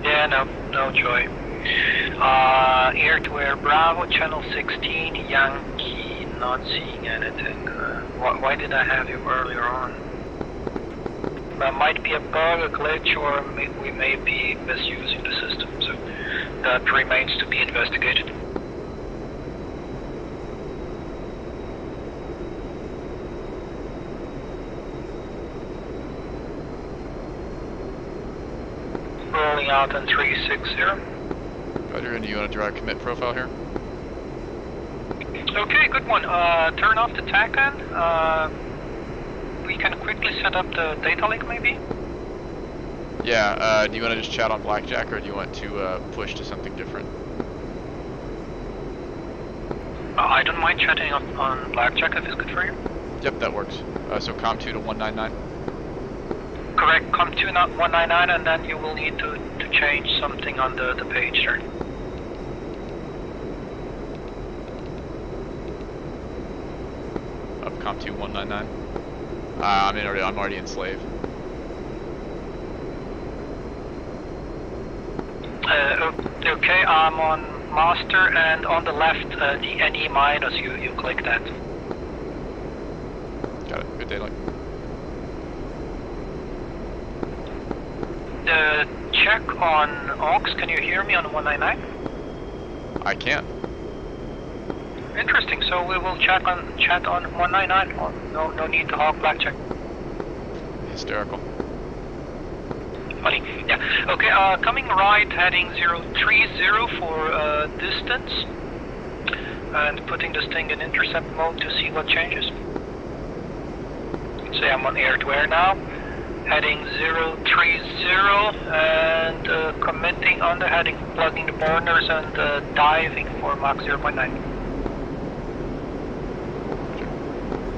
Yeah, no joy. Air-to-air Bravo, channel 16, Yankee, not seeing anything. Why did I have you earlier on? That might be a bug, a glitch, or we may be misusing the system, so that remains to be investigated. Rolling out on 360. Roger, and do you want to draw a commit profile here? Okay, good one. Turn off the TACAN. We can quickly set up the data link, maybe? Yeah, do you want to just chat on Blackjack, or do you want to push to something different? I don't mind chatting on Blackjack if it's good for you. Yep, that works. So COM2 to 199. Correct, come to 199, and then you will need to change something on the page there. Up COM2 199. I'm already in slave. Okay, I'm on master, and on the left, the NE minus, you click that. Got it. Good daylight. Check on aux, can you hear me on 199? I can. Interesting, so we will chat on 199. Oh, no need to hog Blackjack. Hysterical. Funny, yeah. Okay, coming right, heading 030 for distance. And putting this thing in intercept mode to see what changes. Say I'm on air-to-air now. Heading 030 and committing on the heading, plugging the burners and diving for Mach 0.9.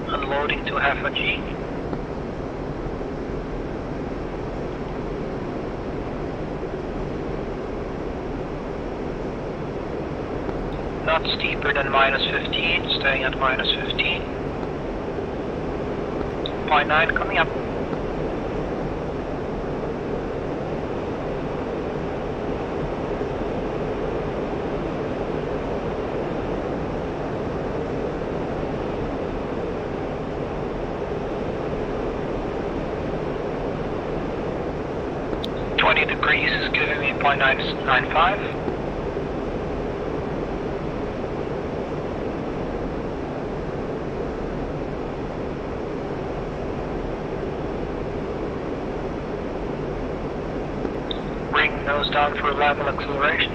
Unloading to half a G. not steeper than -15, staying at -15. 0.9 coming up. Degrees is giving me 0.995. Bring nose down for level acceleration.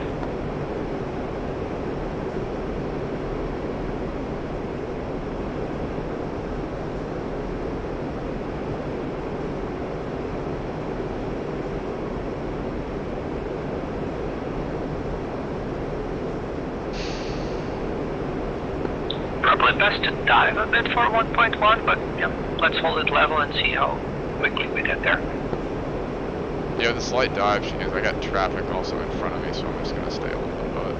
Probably best to dive a bit for 1.1, but yeah, let's hold it level and see how quickly we get there. Yeah, with a slight dive, because I got traffic also in front of me, so I'm just gonna stay a little bit above.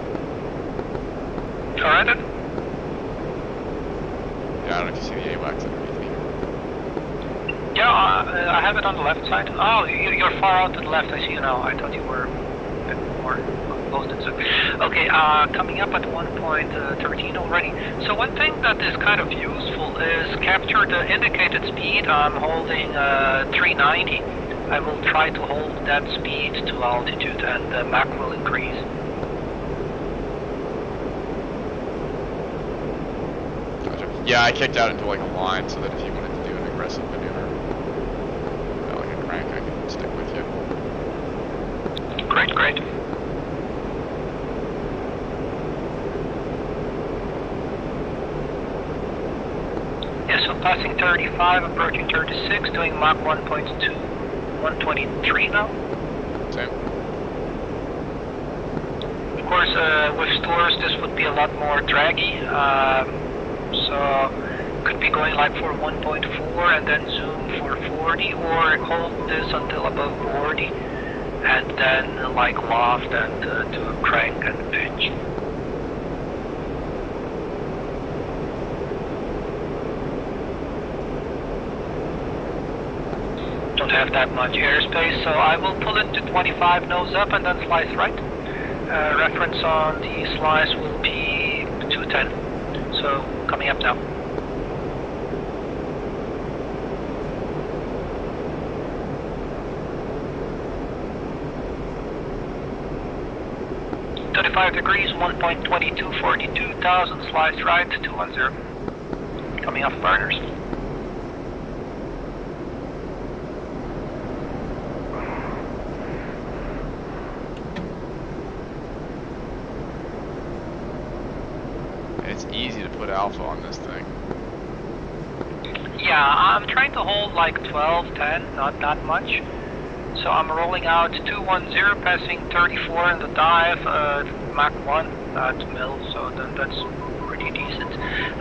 Alright then. Yeah, I don't know if you see the AWACS underneath me. Yeah, I have it on the left side. Oh, you're far out to the left, I see you now. I thought you were a bit more posted. So. Okay, coming up at 1.13 already. So one thing that is kind of useful is capture the indicated speed. I'm holding 390. I will try to hold that speed to altitude and the Mach will increase. Gotcha. Yeah, I kicked out into like a line so that if you wanted to do an aggressive maneuver, like a crank, I can stick with you. Great, great. Yeah, so passing 35, approaching 36, doing Mach 1.2, 123 now. Same. Of course, with stores this would be a lot more draggy, so could be going like for 1.4 and then zoom for 40, or hold this until above 40 and then like loft and do a crank and pitch. Don't have that much airspace, so I will pull it to 25 nose up and then slice right. Reference on the slice will be 210, so coming up now. Degrees, 1.22, 42,000, slice right, 210. Coming off burners. It's easy to put alpha on this thing. Yeah, I'm trying to hold like 12, 10, not that much. So I'm rolling out 210, passing 34 in the dive, Mach 1 at mill, so that's pretty decent.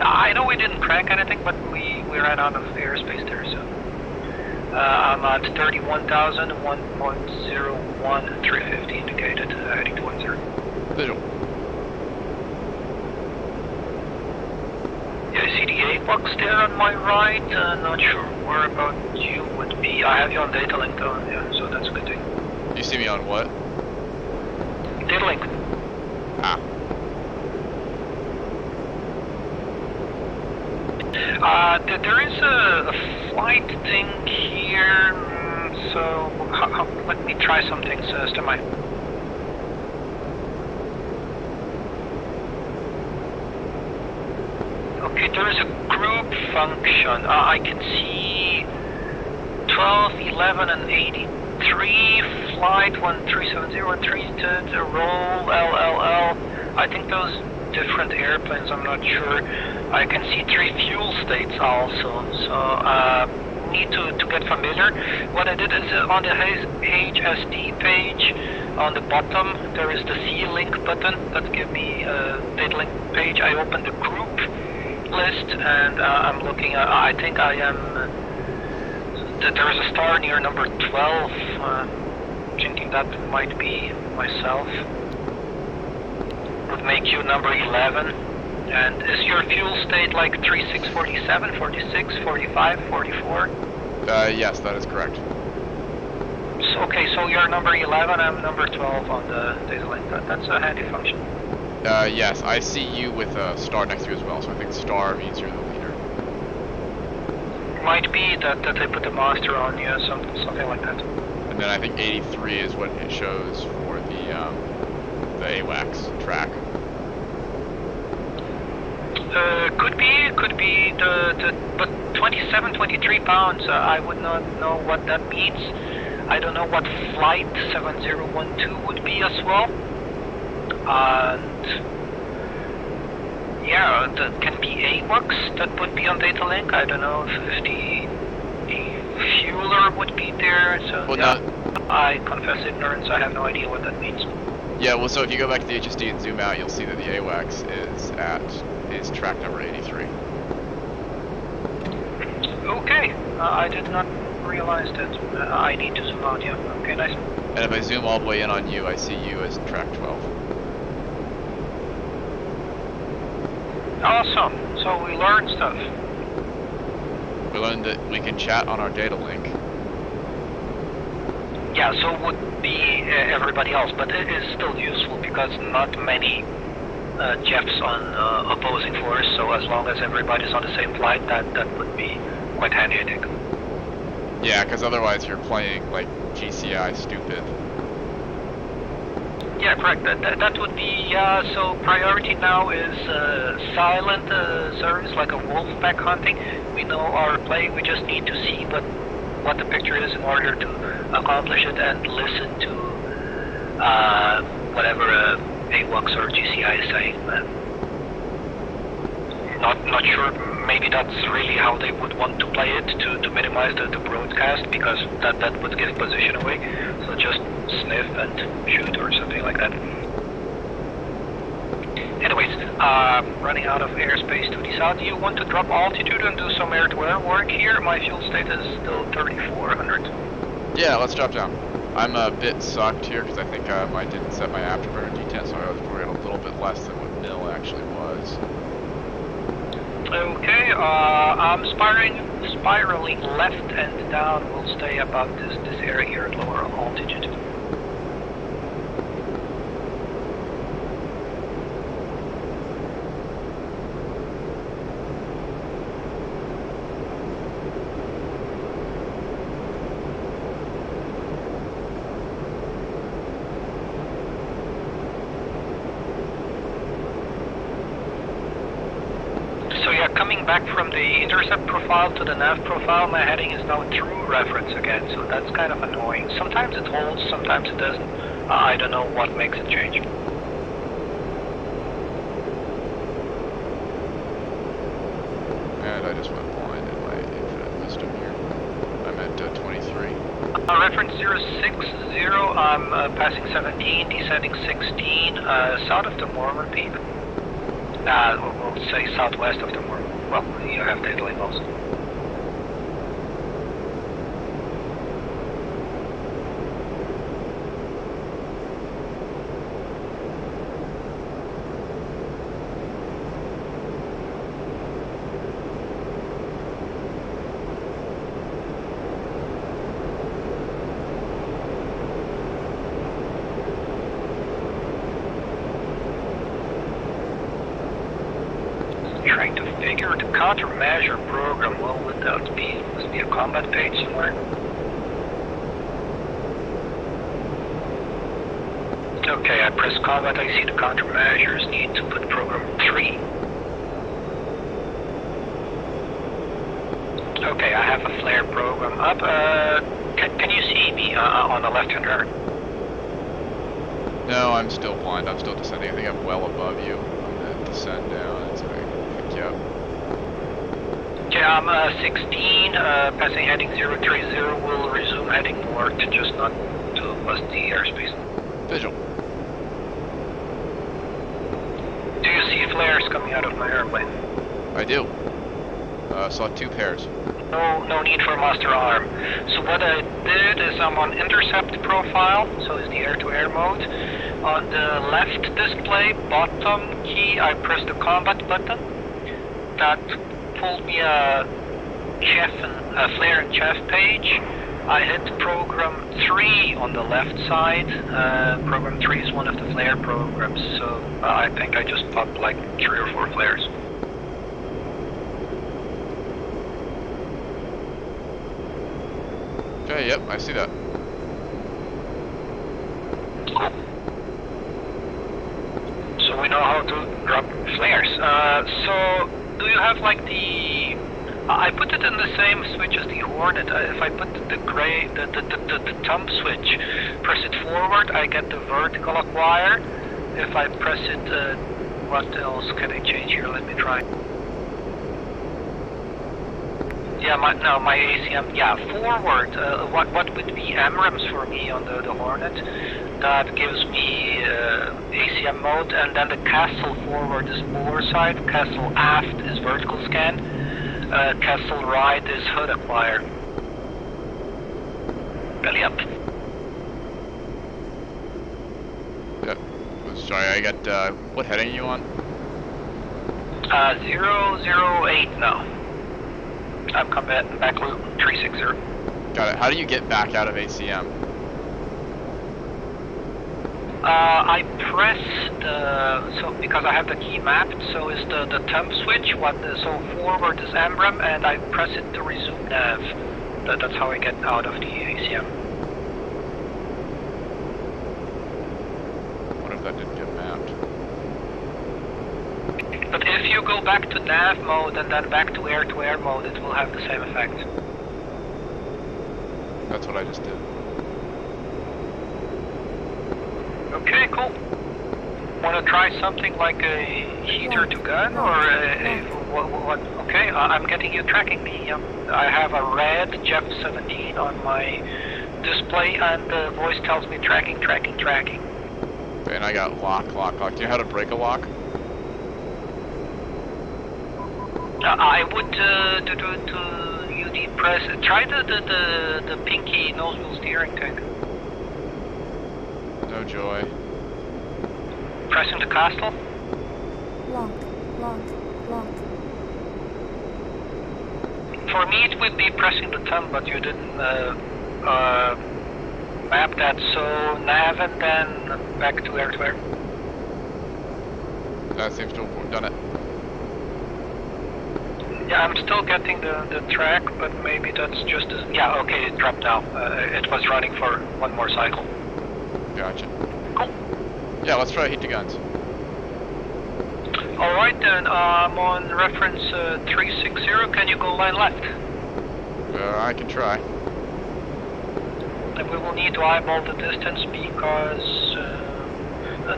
I know we didn't crank anything, but we ran out of airspace there, so. I'm at 31,000, 1.01, 350 indicated, heading to 10. Visual. Yeah, I see the AWACS there on my right, not sure where about you would be. I have you on data link though, yeah, so that's a good thing. You see me on what? Data link. Ah. There is a flight thing here, so let me try something, Stemai. Okay, there is a group function. I can see 12, 11, and 83, flight 1370, the roll, LLL. I think those different airplanes, I'm not sure. I can see 3 fuel states also, so need to get familiar. What I did is on the HSD page, on the bottom, there is the C-Link button that gives me a data link page. I opened the group list and I'm looking at, I think I am, there is a star near number 12, thinking that might be myself. make you number 11. And is your fuel state like 36, 47, 46, 45, 44? Yes, that is correct. So, okay, so you're number 11, I'm number 12 on the data link. That's a handy function. Yes, I see you with a star next to you as well, so I think star means you're the leader. Might be that they put the monster on you, something like that. And then I think 83 is what it shows for the AWACS track. Could be but 27, 23 pounds, I would not know what that means. I don't know what flight 7012 would be as well. And yeah, that can be AWACS that would be on data link. I don't know if the fueler would be there. So Well, yeah, I confess ignorance. I have no idea what that means. Yeah, well, so if you go back to the HSD and zoom out, you'll see that the AWACS is track number 83. Okay, I did not realize that. I need to zoom out. Yeah. Okay, nice. And if I zoom all the way in on you, I see you as track 12. Awesome. So we learned stuff. We learned that we can chat on our data link. Yeah, so would be everybody else, but it is still useful because not many Jeffs on opposing force, so as long as everybody's on the same flight, that would be quite handy, I think. Yeah, because otherwise you're playing like GCI stupid. Yeah, correct. That would be, so priority now is silent service, like a wolfpack hunting. We know our play, we just need to see what the picture is in order to accomplish it and listen to whatever AWACS or GCI is saying. Not sure, maybe that's really how they would want to play it, to minimize the broadcast, because that would give position away. So just sniff and shoot or something like that. Anyways, running out of airspace to the south. Do you want to drop altitude and do some air-to-air work here? My fuel state is still 3,400. Yeah, let's drop down. I'm a bit sucked here because I think I didn't set my afterburner detent, so I was probably a little bit less than what Mill actually was. Okay, I'm spiraling left and down. We'll stay about this area here at lower altitude. Coming back from the intercept profile to the nav profile, my heading is now true reference again, so that's kind of annoying. Sometimes it holds, sometimes it doesn't. I don't know what makes it change. And I just went blind in my infinite wisdom here. I'm at 23. Reference 060, I'm passing 17, descending 16, south of the Mormon Peak. We'll say southwest of the Mormon. Well, you have data link also. Trying to figure the countermeasure program. Well, would that be? Must be a combat page somewhere. Okay, I press combat. I see the countermeasures. Need to put program 3. Okay, I have a flare program up. Can you see me on the left-hand guard? No, I'm still blind. I'm still descending. I think I'm well above you. I'm gonna descend down and so I can pick you up. Okay, I'm 16, passing heading 030. We'll resume heading north, just not to bust the airspace. Visual. Do you see flares coming out of my airplane? I do. Saw 2 pairs. No need for master arm. So what I did is I'm on intercept profile, so it's the air-to-air mode. On the left display, bottom key, I pressed the combat button. That pulled me a flare and chaff page. I hit program 3 on the left side. Program 3 is one of the flare programs, so I think I just popped like 3 or 4 flares. Okay, yep, I see that. Cool. So we know how to drop flares. So do you have like the... I put it in the same switch as the Hornet. If I put the gray, the thumb switch, press it forward, I get the vertical acquire. If I press it, what else can I change here? Let me try. Yeah, my ACM, yeah, forward. What would be MRAMs for me on the Hornet? That gives me ACM mode, and then the castle forward is overside, castle aft is vertical scan, castle right is hood acquire. Belly up. Yep. Sorry, I got, what heading are you on? 008 now. I'm combat back loop 360. Got it. How do you get back out of ACM? I press so because I have the key mapped, so is the thumb switch, so forward is MRAM, and I press it to resume nav. That's how I get out of the ACM. What if that didn't get mapped? But if you go back to nav mode and then back to air mode, it will have the same effect. That's what I just did. Okay, cool. Want to try something like a heater to gun, or what? Okay, I'm getting you tracking me. I have a red Jeff 17 on my display, and the voice tells me tracking. Okay, and I got lock. Do you know how to break a lock? I would you depress. Try the pinky nose wheel steering tank. No joy. Pressing the castle. Lock. For me, it would be pressing the thumb, but you didn't map that. So nav and then back to air. That seems to have done it. Yeah, I'm still getting the track, but maybe that's just yeah, okay, it dropped now. It was running for one more cycle. Gotcha. Cool. Yeah, let's try heat to guns. Alright then, I'm on reference 360. Can you go line left? I can try. And we will need to eyeball the distance because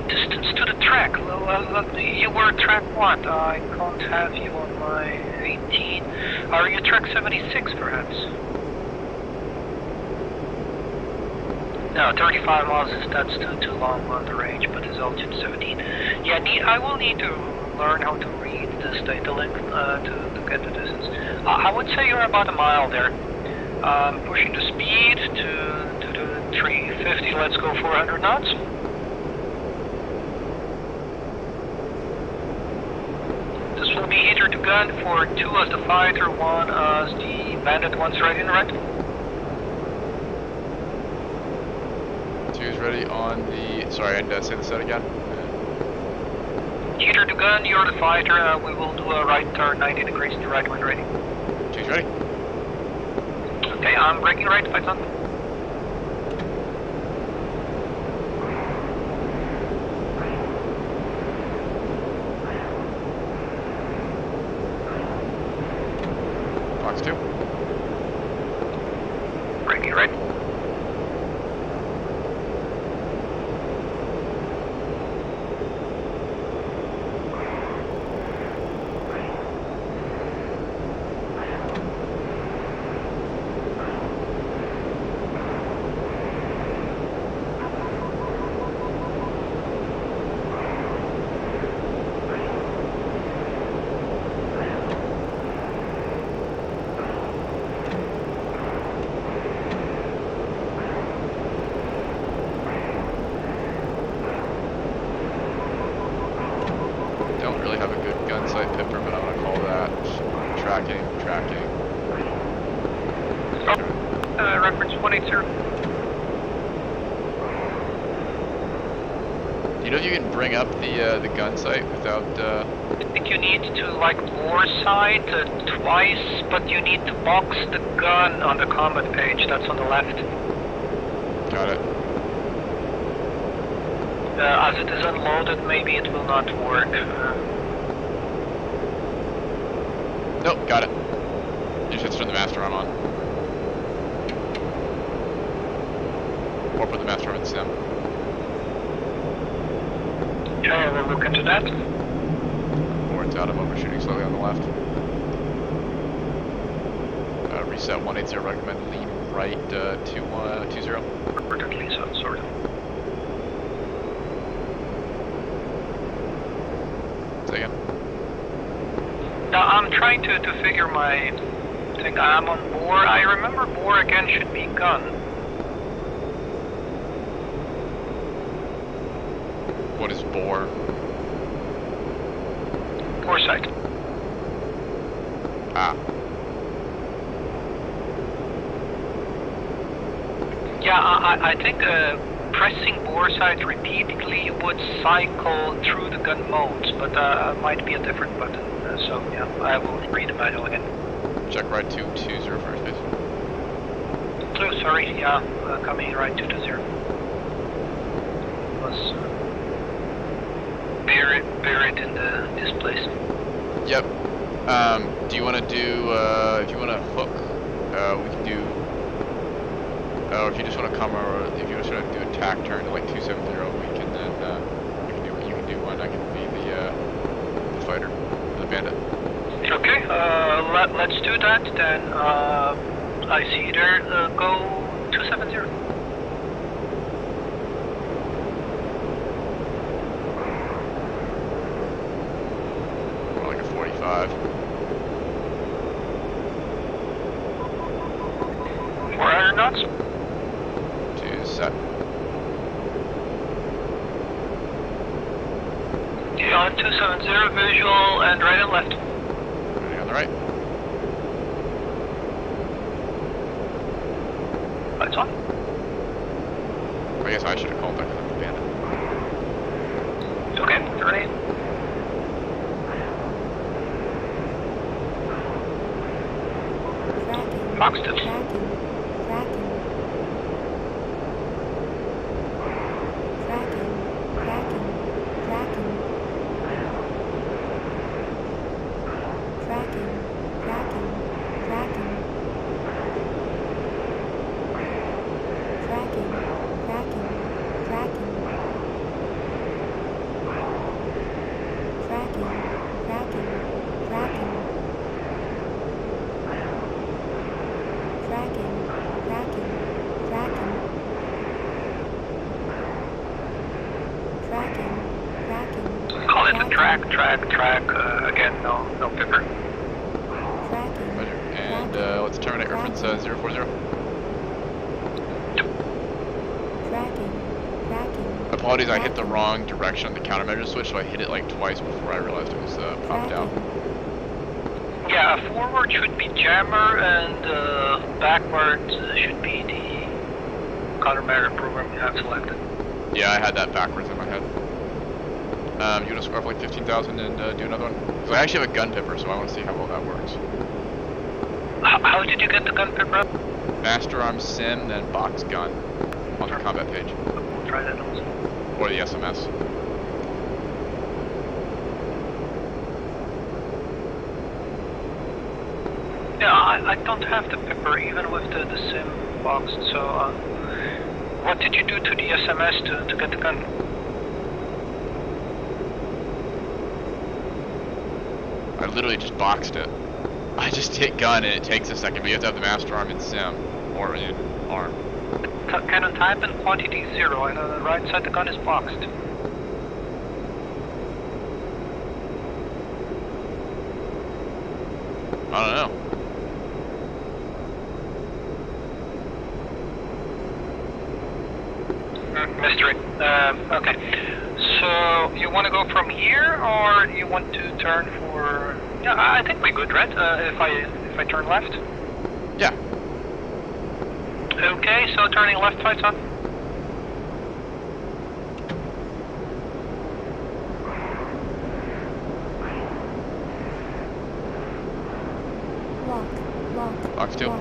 distance to the track. You were track what? I can't have you on my 18. Are you track 76 perhaps? No, 35 miles that's too long on the range, but it's altitude 17. Yeah, I will need to learn how to read this data link to get the distance. I would say you're about a mile there. Pushing the speed to the 350. Let's go 400 knots. This will be heater to gun for 2 as the fighter, 1 as the bandit. One's ready and right. 2 is ready on the... Sorry, I need to say this out again. Heater to gun, you're the fighter. We will do a right turn 90 degrees to right when ready. 2's ready. Okay, I'm braking right, Python. Fox 2. Braking right. tracking. Reference 180. Do you know if you can bring up the gun sight without? I think you need to like bore sight twice, but you need to box the gun on the combat page. That's on the left. Got it. As it is unloaded, maybe it will not work. Nope, got it. You just have to turn the master arm on. Or put the master arm in sim. Okay, we'll look into that. Or it's out, I'm overshooting slightly on the left. Reset 180, recommend lean right 20. Perfectly so, sort of. Say again. Now I'm trying to figure my thing. I'm on bore. I remember bore again should be gun. What is bore? Bore sight. Ah. Yeah, I think pressing bore sight repeatedly would cycle through the gun modes, but might be a different button. So yeah, I will read the manual again. Check right 220 first, please. Oh, sorry, yeah, coming right 220. Was buried in this place. Yep. Do you want to do, if you want to hook, we can do, or if you just want to come, or if you just want to do a tack turn to like 270, we can then, you can do one, I can be the fighter, the bandit. Okay, let's do that then. I see there, go 270. More like a 45. 400 knots. To set. Yeah, on 270 visual and right and left. Ready on the right. Lights on. I guess I should have called that because I'm the bandit. Okay, ready. Tracking. Boxed it. Tracking. Tracking. Tracking. Tracking. Tracking. Tracking. Tracking. Tracking. Tracking. Tracking. Tracking. Tracking. Tracking. Tracking. Tracking, tracking, tracking. Tracking, tracking. Call it a track. Again, no pipper. Tracking. Roger. And let's terminate reference 040. Tracking, tracking. Apologies, I hit the wrong direction on the countermeasure switch, so I hit it like twice before I realized it was popped out. Yeah, forward should be jammer and backward should be the countermeasure program you have selected. Yeah, I had that backwards in my head. You want to score for like 15,000 and do another one? Because I actually have a gun pipper, so I want to see how well that works. How did you get the gun pipper up? Master arm sim, then box gun on the combat page. We'll try that also. Or the SMS. Yeah, I don't have the pipper even with the sim box, so what did you do to the SMS to get the gun? I literally just boxed it. I just hit gun and it takes a second, but you have to have the master arm in sim, or in arm. Cannon type and quantity 0, and on the right side the gun is boxed. I don't know. Mystery. Okay. So you want to go from here, or you want to turn for Yeah, I think we're good, right? If I turn left. Yeah. Okay, so turning left, flights on. Lock. Box 2. Lock.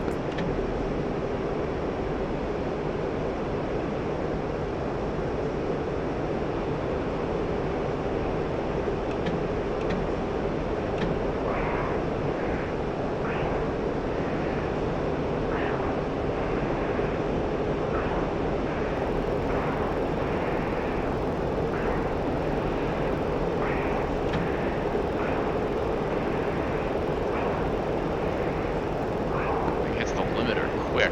It hits the limiter quick.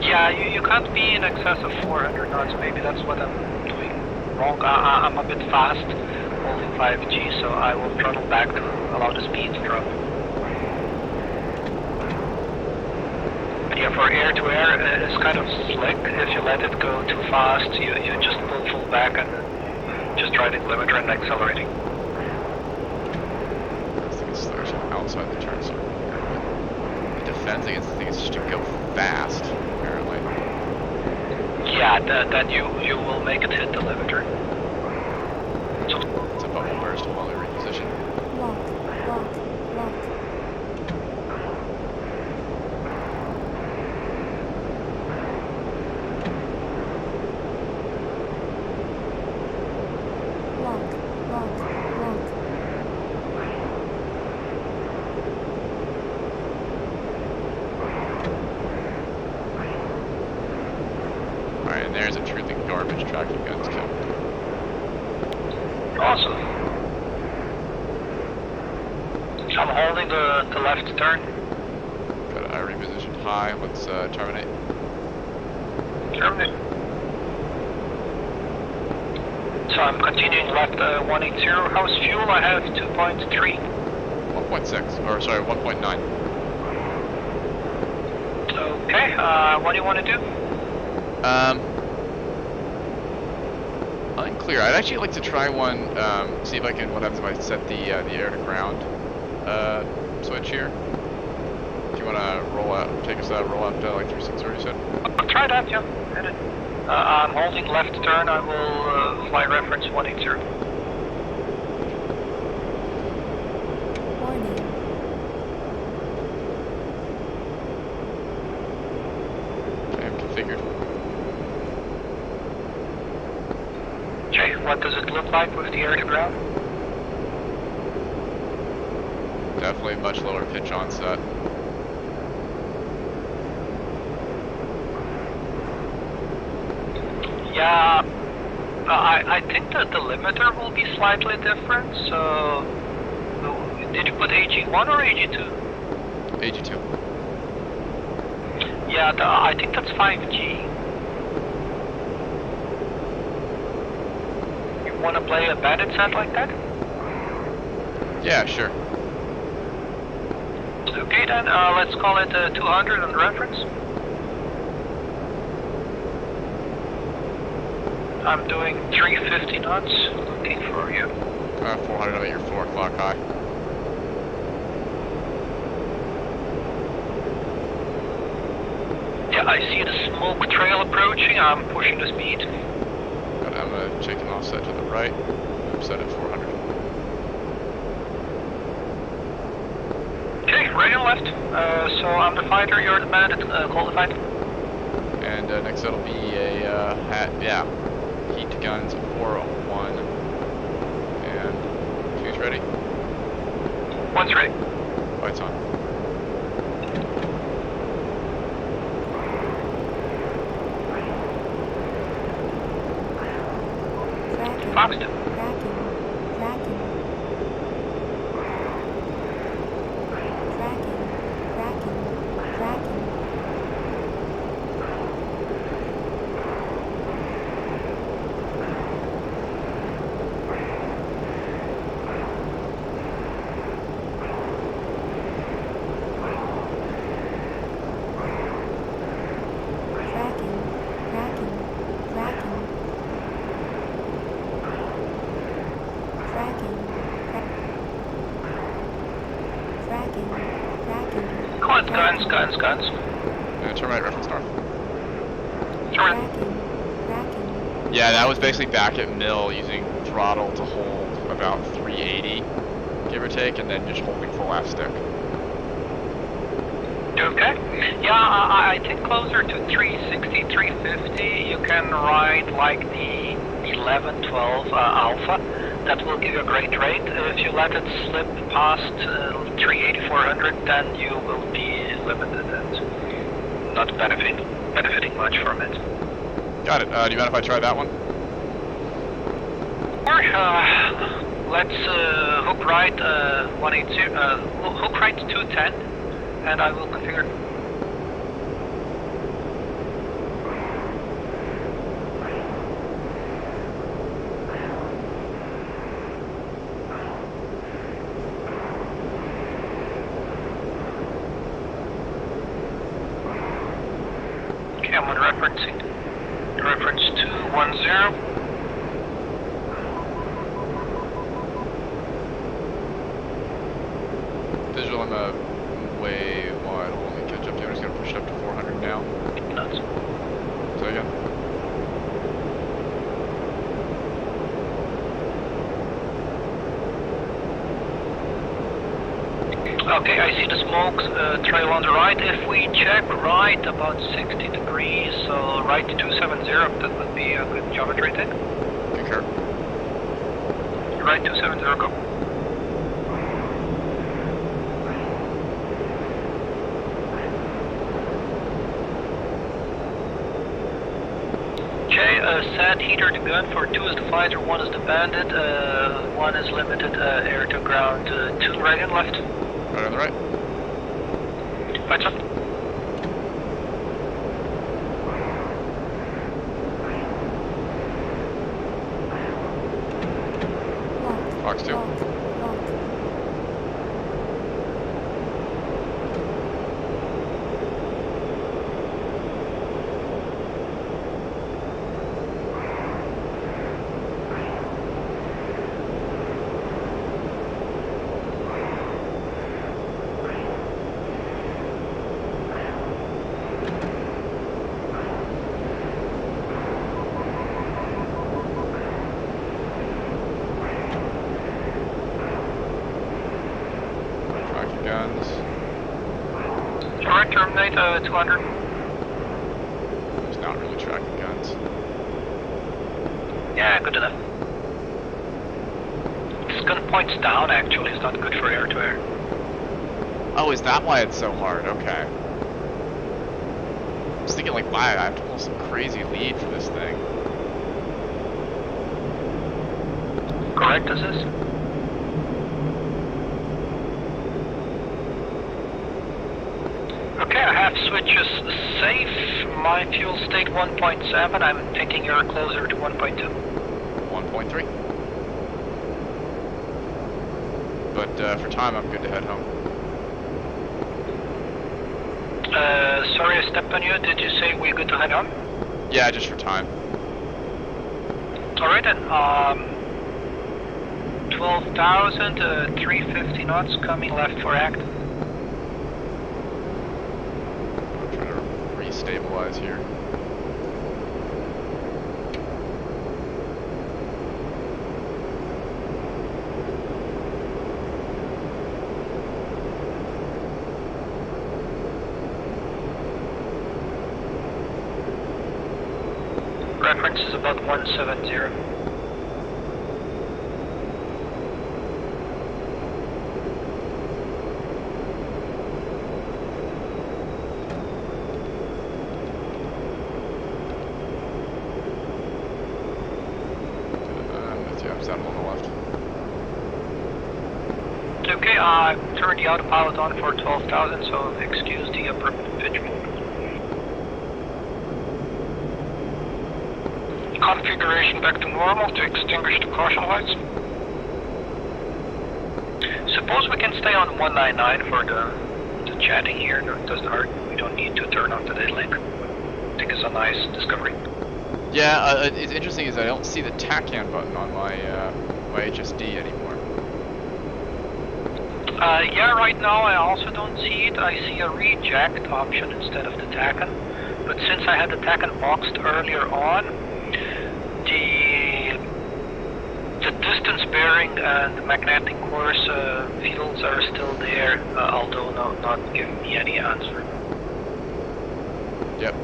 Yeah, you can't be in excess of 400 knots. Maybe that's what I'm doing wrong. I'm a bit fast, holding 5G, so I will throttle back to allow the speed to drop. But yeah, for air-to-air, it's kind of slick. If you let it go too fast, you just pull full back and just driving limiter and accelerating. This thing is slower outside the turn circle. The defense against the thing is just to go fast, apparently. Yeah, then you will make it hit the limiter. It's a bubble burst while we reposition. Lock. Alright, and there's a truly garbage tracking guns too. Awesome. I'm holding the left turn. Got I repositioned high. Let's terminate. Terminate. So I'm continuing left 180. How's fuel? I have 2.3. 1.6, or sorry, 1.9. Okay, what do you want to do? Unclear. I'd actually like to try one, see if I can, what happens if I set the air to ground switch here. Do you want to roll out, take us out, roll out like 36 or you said? I'll try that, yeah. Hit it. I'm holding left turn. I will fly reference 180. Warning. I am configured. Okay, what does it look like with the air to ground? Definitely much lower pitch onset. Yeah, I think that the limiter will be slightly different. So, did you put AG1 or AG2? AG2. Yeah, I think that's 5G. You want to play a bandit set like that? Yeah, sure. Okay then, let's call it 200 on the reference. I'm doing 350 knots, looking for you. 400 at your 4 o'clock high. Yeah, I see the smoke trail approaching. I'm pushing the speed. But I'm checking offset to the right. I'm set at 400. Okay, right and left. So I'm the fighter, you're the bandit. Call the fighter. And next that'll be a heat guns 401. And two's ready. One's ready. Lights on. Tracking. Foxed. Tracking. Guns. Turn right, reference north. Turn. Cracking. Yeah, that was basically back at mill using throttle to hold about 380, give or take, and then just holding full left stick. Okay. Yeah, I think closer to 360, 350, you can ride like the 11, 12 Alpha. That will give you a great rate. If you let it slip past 380, 400, then you will be limited and not benefiting much from it. Got it. Do you mind if I try that one? Or let's hook right 180, hook right 210, and I will configure. Okay, I'm on referencing. Reference 210. Visual on the way wide. Hold on, catch up here. I'm just gonna push it up to 400 now. Nuts. Say again. Okay, I see the smoke trail on the right. If we check right about 60 degrees, so right 270, that would be a good geometry thing. Concur. Right 270, go. Okay, set heater to gun for 2 is the fighter, 1 is the bandit, 1 is limited air to ground, 2 right and left. Right on the right. Lights up. Fox 2. Lock. Tracking guns. Alright, terminate 200. It's not really tracking guns. Yeah, good enough. This gun points down actually, it's not good for air to air. Oh, is that why it's so hard? Okay. I was thinking like, wow, I have to pull some crazy lead for this thing. Correct, is this? Okay, I have switches safe. My fuel state 1.7. I'm thinking you're closer to 1.2. 1.3. But for time, I'm good to head home. Sorry I stepped on you. Did you say we're good to head home? Yeah, just for time. Alright then. 12,000, 350 knots coming left for act. I'm trying to re-stabilize here. Reference is about 170. I'm with you. I'm standing on the left. Okay, turn the autopilot on for 12,000, so excuse the upper pitch mode. Configuration back to normal to extinguish the caution lights. Suppose we can stay on 199 for the chatting here. No, it doesn't hurt. We don't need to turn off the data link. I think it's a nice discovery. Yeah, it's interesting is I don't see the TACAN button on my my HSD anymore. Yeah, right now I also don't see it. I see a reject option instead of the TACAN. But since I had the TACAN boxed earlier on, the distance bearing and the magnetic course fields are still there, although not giving me any answer. Yep.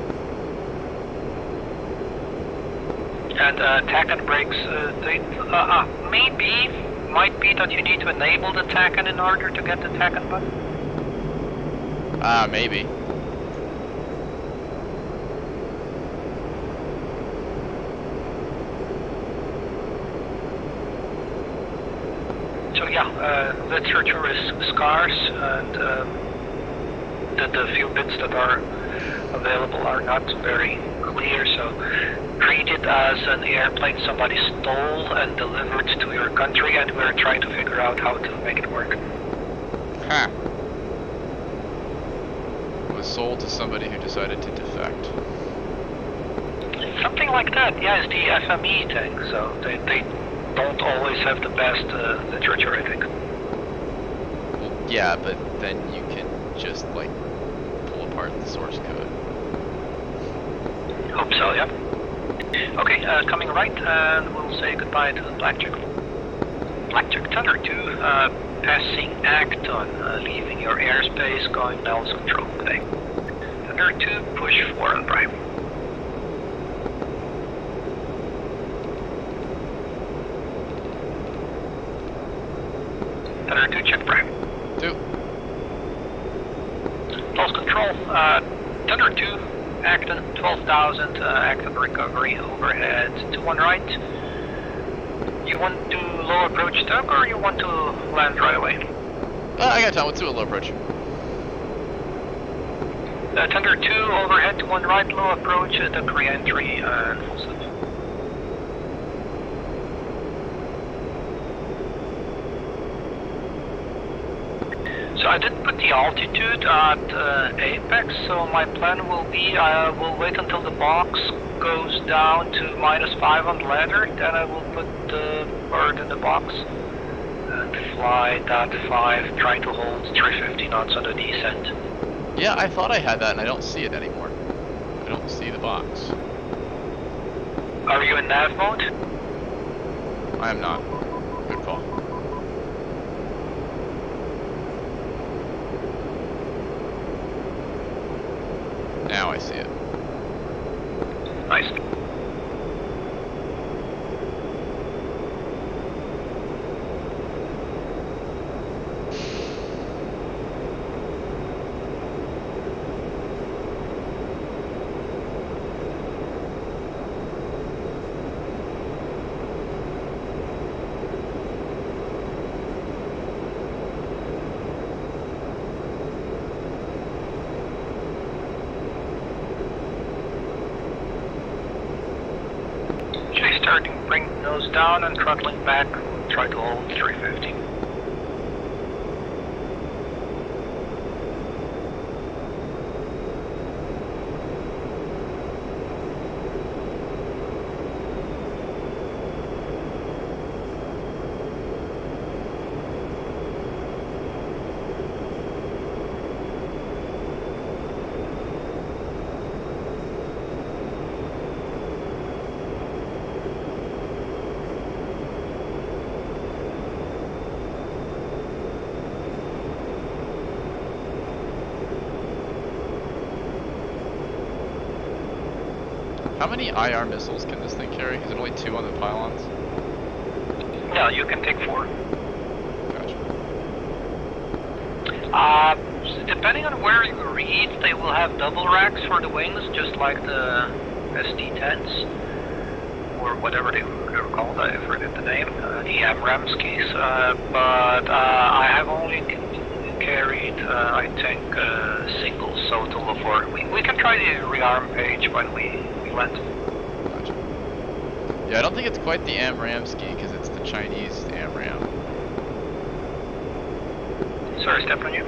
And TACAN brakes, might be that you need to enable the TACAN in order to get the TACAN button. Maybe. So yeah, literature is scarce, and the few bits that are available are not very clear, so treat it as an airplane somebody stole and delivered to your country, and we're trying to figure out how to make it work. Huh. It was sold to somebody who decided to defect. Something like that, yeah, it's the FME thing, so they don't always have the best literature, I think. Well, yeah, but then you can just, like, pull apart the source code. Hope so, yeah. Okay, coming right, and we'll say goodbye to Blackjack. Blackjack Thunder 2, passing Acton, leaving your airspace, going Nellis control. Okay. Thunder 2, push 4 on prime. Thunder 2, check prime. 2. Lost control, Thunder 2, Acton, 12,000, Acton recovery, overhead to one right. You want to low approach tug, or you want to land right away? I got time, let's do a low approach. Thunder 2, overhead to one right, low approach, duck re-entry, and full slip. So I did put the altitude at apex, so my plan will be I will wait until the box goes down to -5 on the ladder, then I will put the bird in the box and fly that 5, trying to hold 350 knots on the descent. Yeah, I thought I had that and I don't see it anymore. I don't see the box. Are you in nav mode? I am not. Good call. Now I see it. Nice. Starting to bring the nose down and throttling back, try to hold 350. How many IR missiles can this thing carry? Is it only 2 on the pylons? No, you can take 4. Gotcha. Depending on where you read, they will have double racks for the wings, just like the SD-10s, or whatever they were called, I forget the name, the Amramskis, but I have only carried, I think, single, so total of 4. We can try the rearm page when we land. Gotcha. Yeah, I don't think it's quite the Amramski, because it's the Chinese Amram. Sorry, step on you.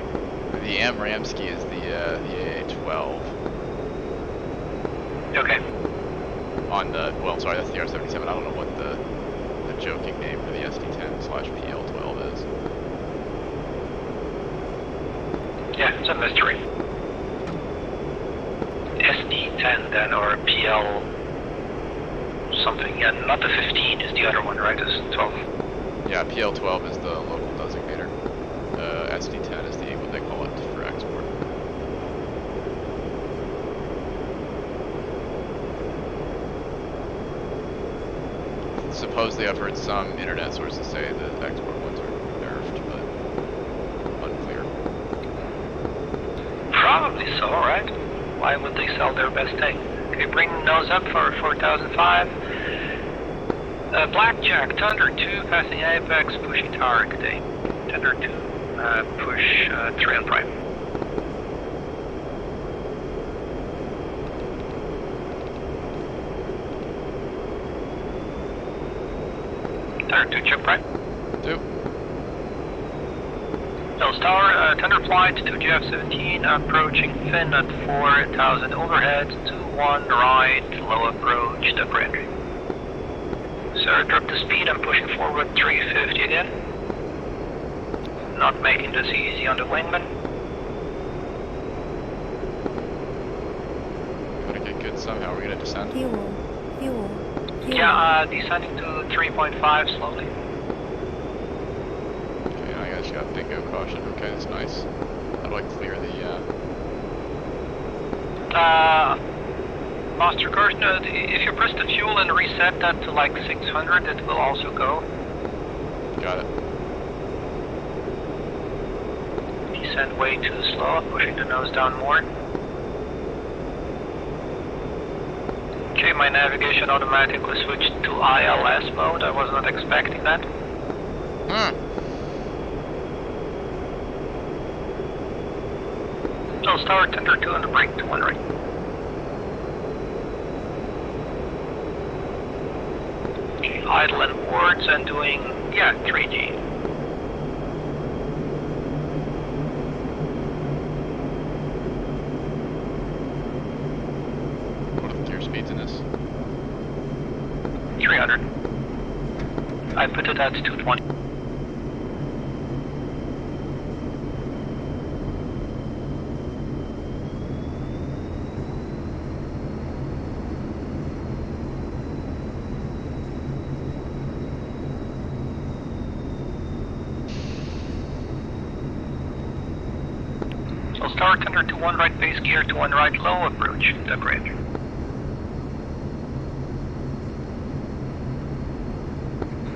The Amramski is the AA-12. Okay. On the, well, sorry, that's the R-77. I don't know what the joking name for the SD-10/PL-12 is. a mystery. SD10 then, or PL something. Yeah, not the 15 is the other one, right? It's 12. Yeah, PL12 is the local designator. SD10 is what they call it for export. Supposedly, I've heard some internet sources say the export ones are nerfed, but unclear. Probably so, right? Why would they sell their best thing? Okay, bring nose up for 4005. Blackjack, Thunder 2, passing Apex, pushing tower today. Thunder 2, push 3 on prime. Thunder 2, check prime. 2. Nose tower, Thunder flight to GF17, approaching fin at 4000 overhead, 2-1 right, low approach, the bridge. Sir, drop the speed, I'm pushing forward 350 again. Not making this easy on the wingman. Gotta get good somehow. We're gonna descend. Fuel. Fuel. Fuel. Yeah, descending to 3.5 slowly. Okay, I guess you got bingo caution. Okay, that's nice. How do I clear the, Master Caution, if you press the fuel and reset that to like 600, it will also go. got it. Descend way too slow, pushing the nose down more. Okay, my navigation automatically switched to ILS mode. I was not expecting that. So start Thunder 2 on the brake to 1 right. Okay, idle and boards and doing, 3G. What are the gear speeds in this? 300. I put it at 220. So start Thunder to 1 right base gear to 1 right low approach the bridge.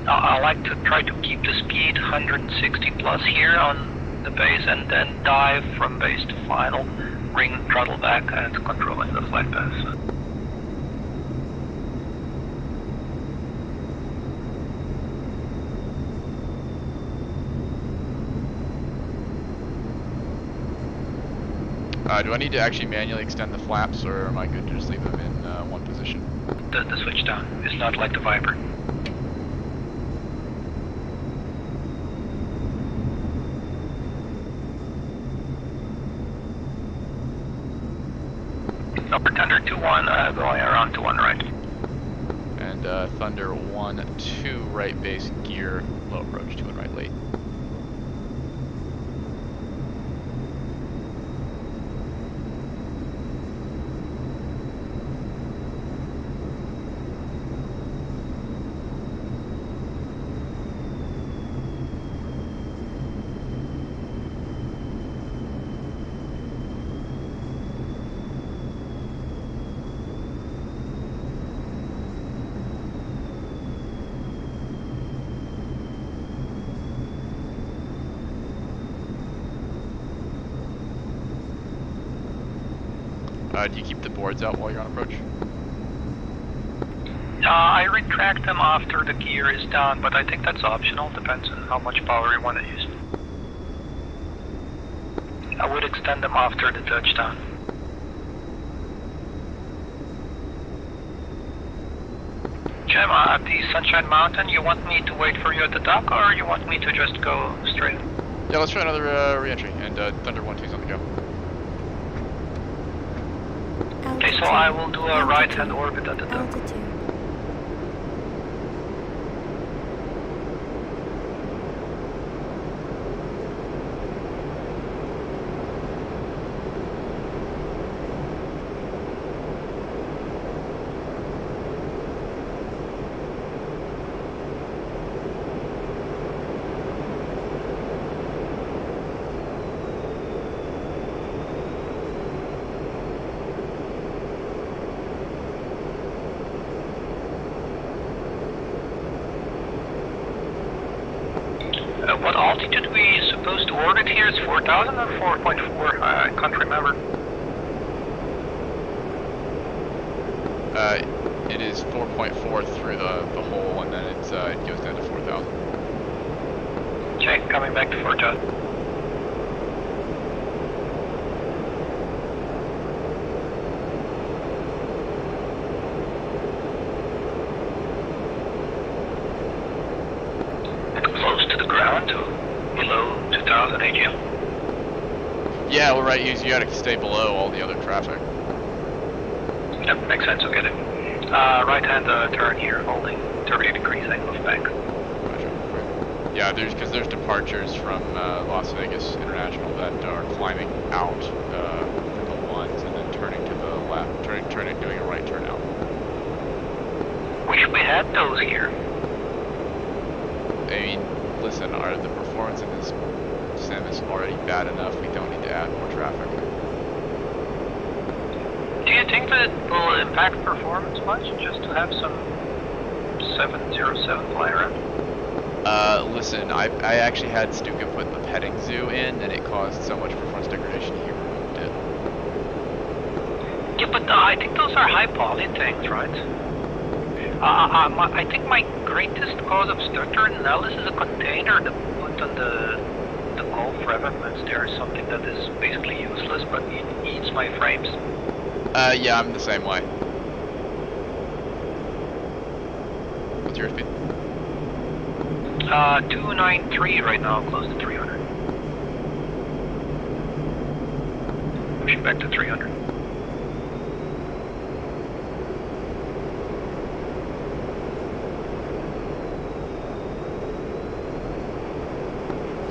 I like to try to keep the speed 160 plus here on the base and then dive from base to final, bring throttle back and controlling the flight path. Do I need to actually manually extend the flaps, or am I good to just leave them in one position? The switch down. It's not like the Viper. Upper Thunder 2-1, going around to 1 right. And Thunder 1-2 right base gear, low approach, 2 and right late. Do you keep the boards out while you're on approach? I retract them after the gear is down, but I think that's optional, depends on how much power you want to use. I would extend them after the touchdown. Jim, at the Sunshine Mountain, you want me to wait for you at the dock, or you want me to just go straight? Yeah, let's try another re-entry, and Thunder 1-2's on the go. Okay, so I will do a right-hand orbit at the dock. Altitude. Hornet here is 4,000 or 4.4? I can't remember. It is 4.4 through the hole, and then it goes down to 4,000. Okay, coming back to 4,000. Close to the ground, to below 2,000 AGM. Yeah, well, right. You gotta stay below all the other traffic. Yep, makes sense. Okay. Right hand turn here, holding 30 degrees angle of bank. Gotcha. Yeah, because there's departures from Las Vegas International that are climbing out from the ones and then turning to the left, turning, doing a right turn out. Wish we had those here. I mean, listen, the performance in this sim is already bad enough. We don't need to add more traffic. Do you think that it will impact performance much just to have some 707 fly around? Listen, I actually had Stuka put the petting zoo in, and it caused so much performance degradation he removed it. Yeah, but I think those are high poly things, right? I think my greatest cause of stutter in Nellis is a container that put on the Gulf revaments. There is something that is basically useless, but it eats my frames. Yeah, I'm the same way. What's your speed? 293 right now, close to 300. Pushing back to 300.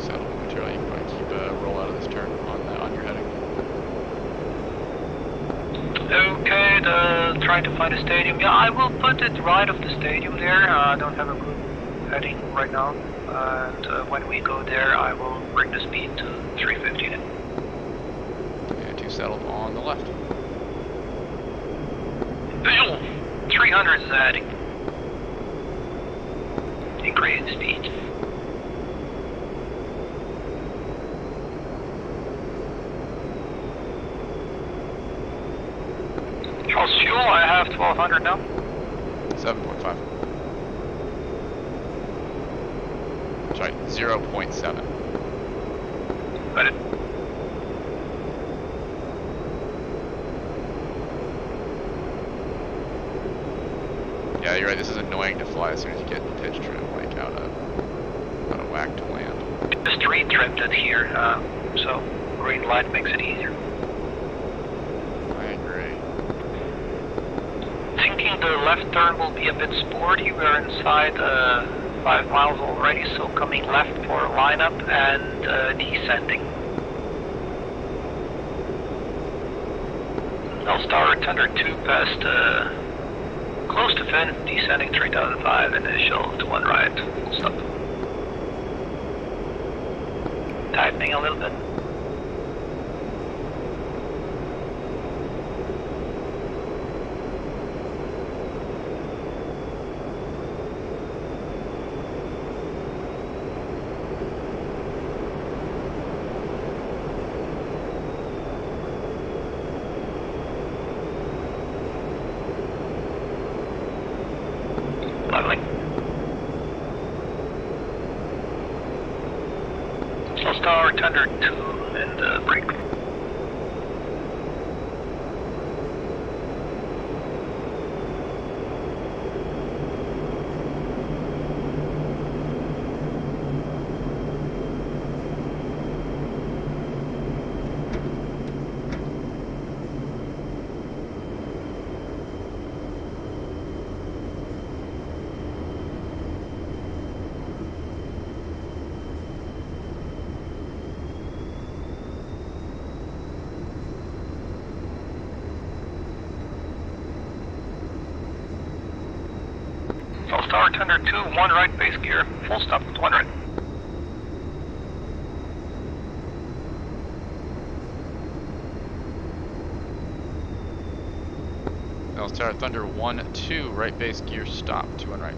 Settle material. You can probably keep a roll out of this turn on your heading. Okay, trying to find a stadium. Yeah, I will put it right of the stadium there. I don't have a good heading right now. And when we go there, I will bring the speed to 350 then. And 2 settled on the left. Visual! 300 is adding. Increasing speed. How's fuel? I have 1200 now. 7.5. Sorry, 0.7. Got it. Yeah, you're right. This is annoying to fly as soon as you get the pitch trim like out of whack to land. The street trimmed it here, so green light makes it easier. I agree. Thinking the left turn will be a bit sporty. We're inside 5 miles already, so coming left for lineup and descending. I'll start under 2 past close to Finn, descending 3005, initial to 1 right, full stop. Tightening a little bit. Leveling. I'll start under 2 and brake. I'll start under 2, 1 right base gear, full stop with 1 right. Now start Thunder 1, 2, right base gear stop, 2 on right.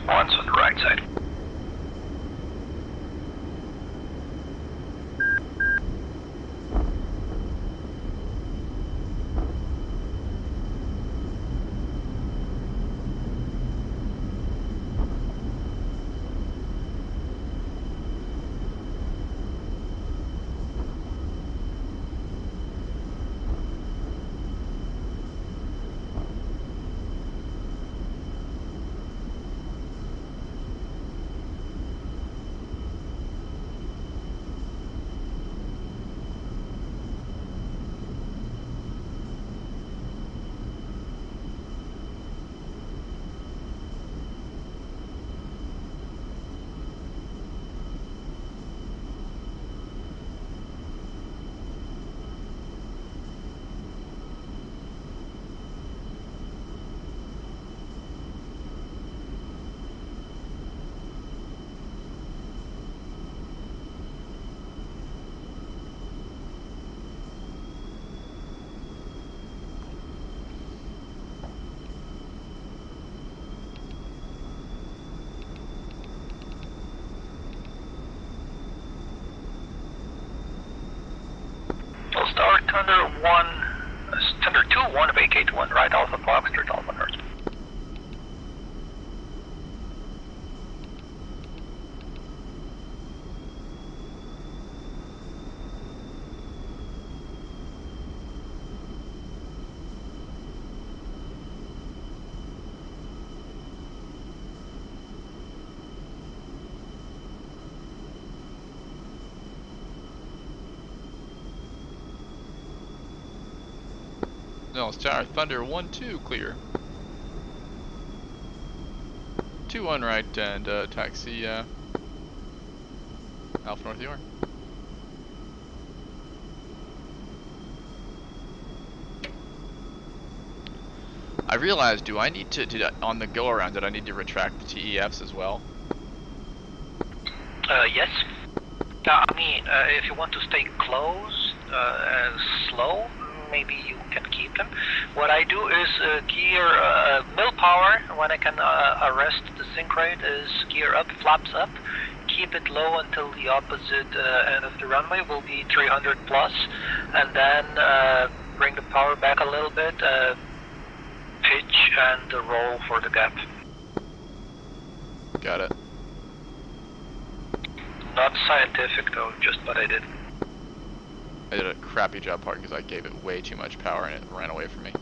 One's on the right side. Start Thunder 2-1, vacate 1, right Alpha Foxtrot, Alpha North. Nellis Tower, Thunder 1-2, clear. 2-1 right and taxi Alpha North you are. I realized, do I need to on the go around, did I need to retract the TEFs as well? Yes. I mean, if you want to stay close and slow, maybe you can keep them. What I do is gear mill power when I can arrest the sink rate is gear up, flaps up, keep it low until the opposite end of the runway will be 300 plus, and then bring the power back a little bit, pitch and roll for the gap. Got it. Not scientific though, just what I did. I did a crappy job part because I gave it way too much power and it ran away from me.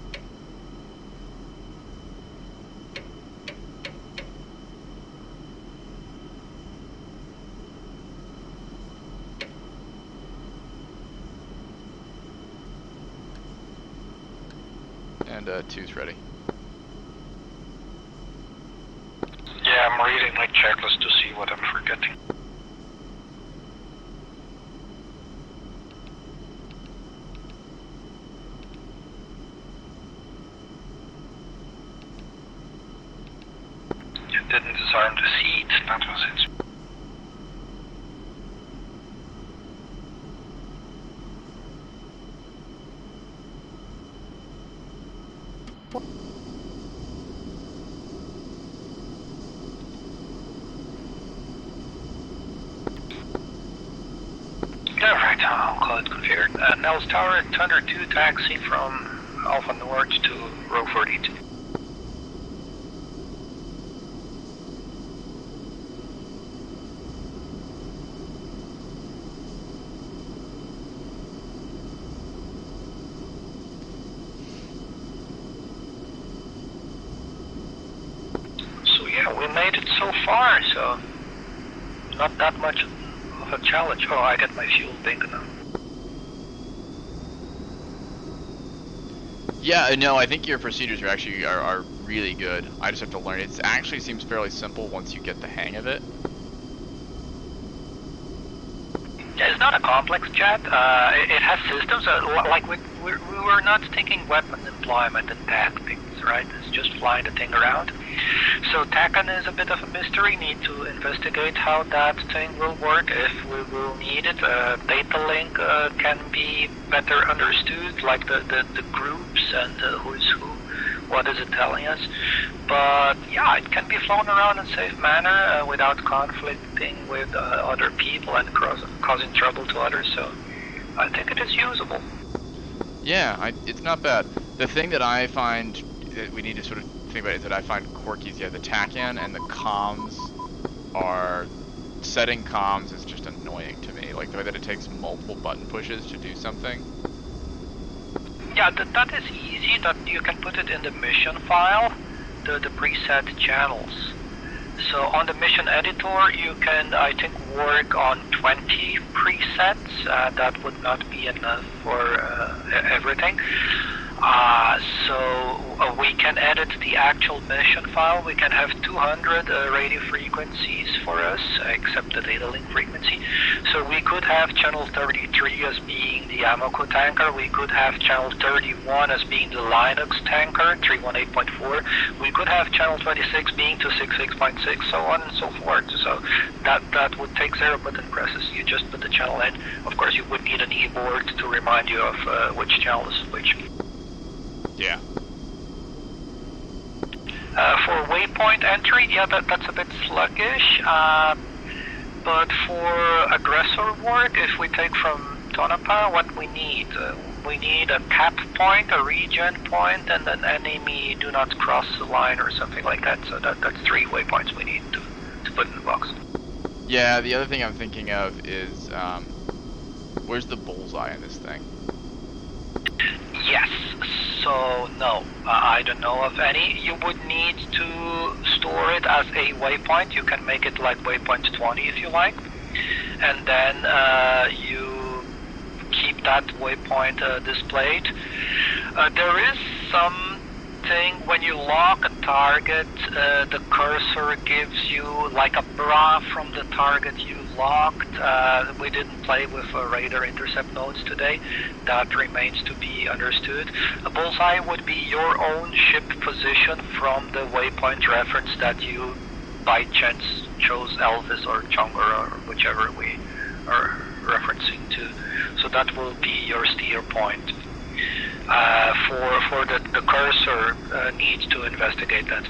And 2's ready. Yeah, I'm reading my checklist to see what I'm forgetting. You didn't disarm the seat, that was it. Alright, I'll call it configured. Nellis Tower, Thunder 2 taxi from Alpha North to row 42. So yeah, we made it so far, so not that much of a challenge. Oh, I got my fuel bingo now. Yeah, no, I think your procedures are actually are really good. I just have to learn. It actually seems fairly simple once you get the hang of it. Yeah, it's not a complex chat. It has systems. Like we were not thinking weapon deployment and tactics, right? It's just flying the thing around. So TACAN is a bit of a mystery. Need to investigate how that thing will work, if we will need it. Data link can be better understood, like the groups and who's who what is it telling us. But yeah, it can be flown around in a safe manner without conflicting with other people and causing trouble to others. So I think it is usable. Yeah, it's not bad. The thing that I find that we need to sort of think about is that I find quirky is, yeah, the TACAN and the comms are... Setting comms is just annoying to me. Like the way that it takes multiple button pushes to do something. Yeah, that is easy. That you can put it in the mission file, the preset channels. So on the mission editor, you can, I think, work on 20 presets. That would not be enough for everything. So we can edit the actual mission file. We can have 200 radio frequencies for us, except the data link frequency. So we could have channel 33 as being the Amoco tanker. We could have channel 31 as being the Linux tanker, 318.4. We could have channel 26 being 266.6, so on and so forth. So that would take 0 button presses. You just put the channel in. Of course, you would need an e-board to remind you of which channel is which. Yeah. For waypoint entry, yeah, that's a bit sluggish. But for aggressor work, if we take from Tonopah, what we need a cap point, a regen point, and an enemy do not cross the line or something like that. So that's 3 waypoints we need to put in the box. Yeah, the other thing I'm thinking of is, where's the bullseye in this thing? Yes. So no, I don't know of any. You would need to store it as a waypoint. You can make it like waypoint 20 if you like, and then you keep that waypoint displayed. There is something when you lock a target, the cursor gives you like a bra from the target you locked. We didn't play with radar intercept nodes today. That remains to be understood. A bullseye would be your own ship position from the waypoint reference that you by chance chose Elvis or Chongur or whichever we are referencing to. So that will be your steer point. For the cursor needs to investigate that.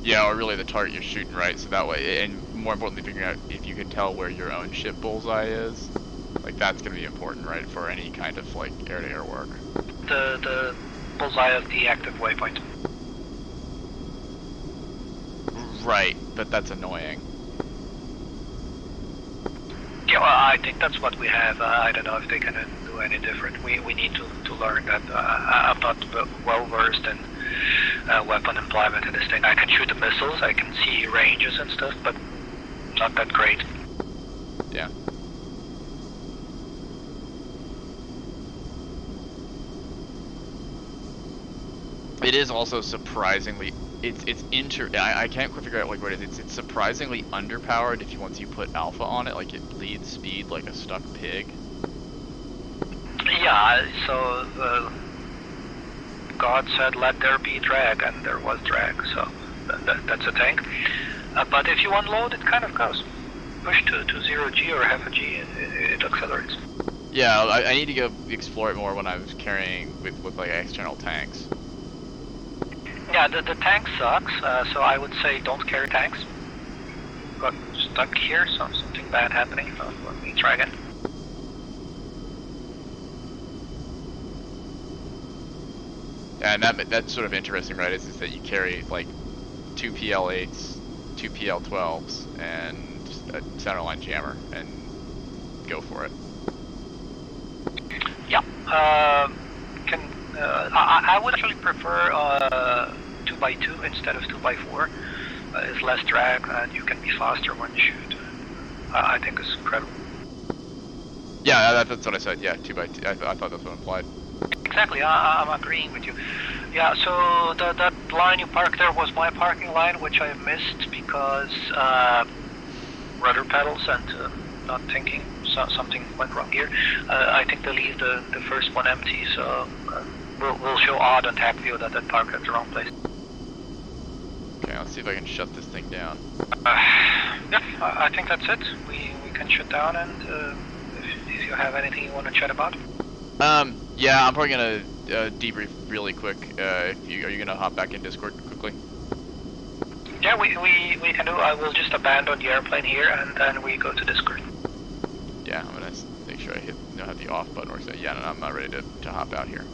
Yeah, or really the target you're shooting, right? So that way, and more importantly, figuring out if you can tell where your own ship bullseye is. Like that's going to be important, right, for any kind of like air-to-air work. The bullseye of the active waypoint. Right, but that's annoying. Yeah, well, I think that's what we have. I don't know if they can do any different. We need to learn that. I'm not well versed in weapon employment in this thing. I can shoot the missiles, I can see ranges and stuff, but not that great. Yeah. It is also surprisingly, I can't quite figure out like what it is. It's surprisingly underpowered if once you put alpha on it, like it bleeds speed like a stuck pig. Yeah, so God said let there be drag, and there was drag, so that's a thing. But if you unload, it kind of goes. Push to 0G or half a G, it accelerates. Yeah, I need to go explore it more when I was carrying with like external tanks. Yeah, the tank sucks, so I would say don't carry tanks. Got stuck here, so something bad happening, so let me try again. Yeah, and that's sort of interesting, right, is that you carry like 2 PL8s, 2 PL12s, and a centerline jammer, and go for it. Yeah, I would actually prefer 2x2 instead of 2x4. It's less drag, and you can be faster when you shoot. I think it's incredible. Yeah, that's what I said. Yeah, 2x2. I thought that's what implied. Exactly, I'm agreeing with you. Yeah, so that line you parked there was my parking line, which I missed because rudder pedals and not thinking something went wrong here. I think they leave the first one empty, so we'll show odd on TAC view that parked at the wrong place. Okay, let's see if I can shut this thing down. Yeah, I think that's it. We can shut down, and if you have anything you want to chat about. Yeah, I'm probably gonna debrief really quick. Are you gonna hop back in Discord quickly? Yeah, we can do. I will just abandon the airplane here, and then we go to Discord. Yeah, I'm gonna make sure I have the off button works. Yeah, no, I'm not ready to hop out here.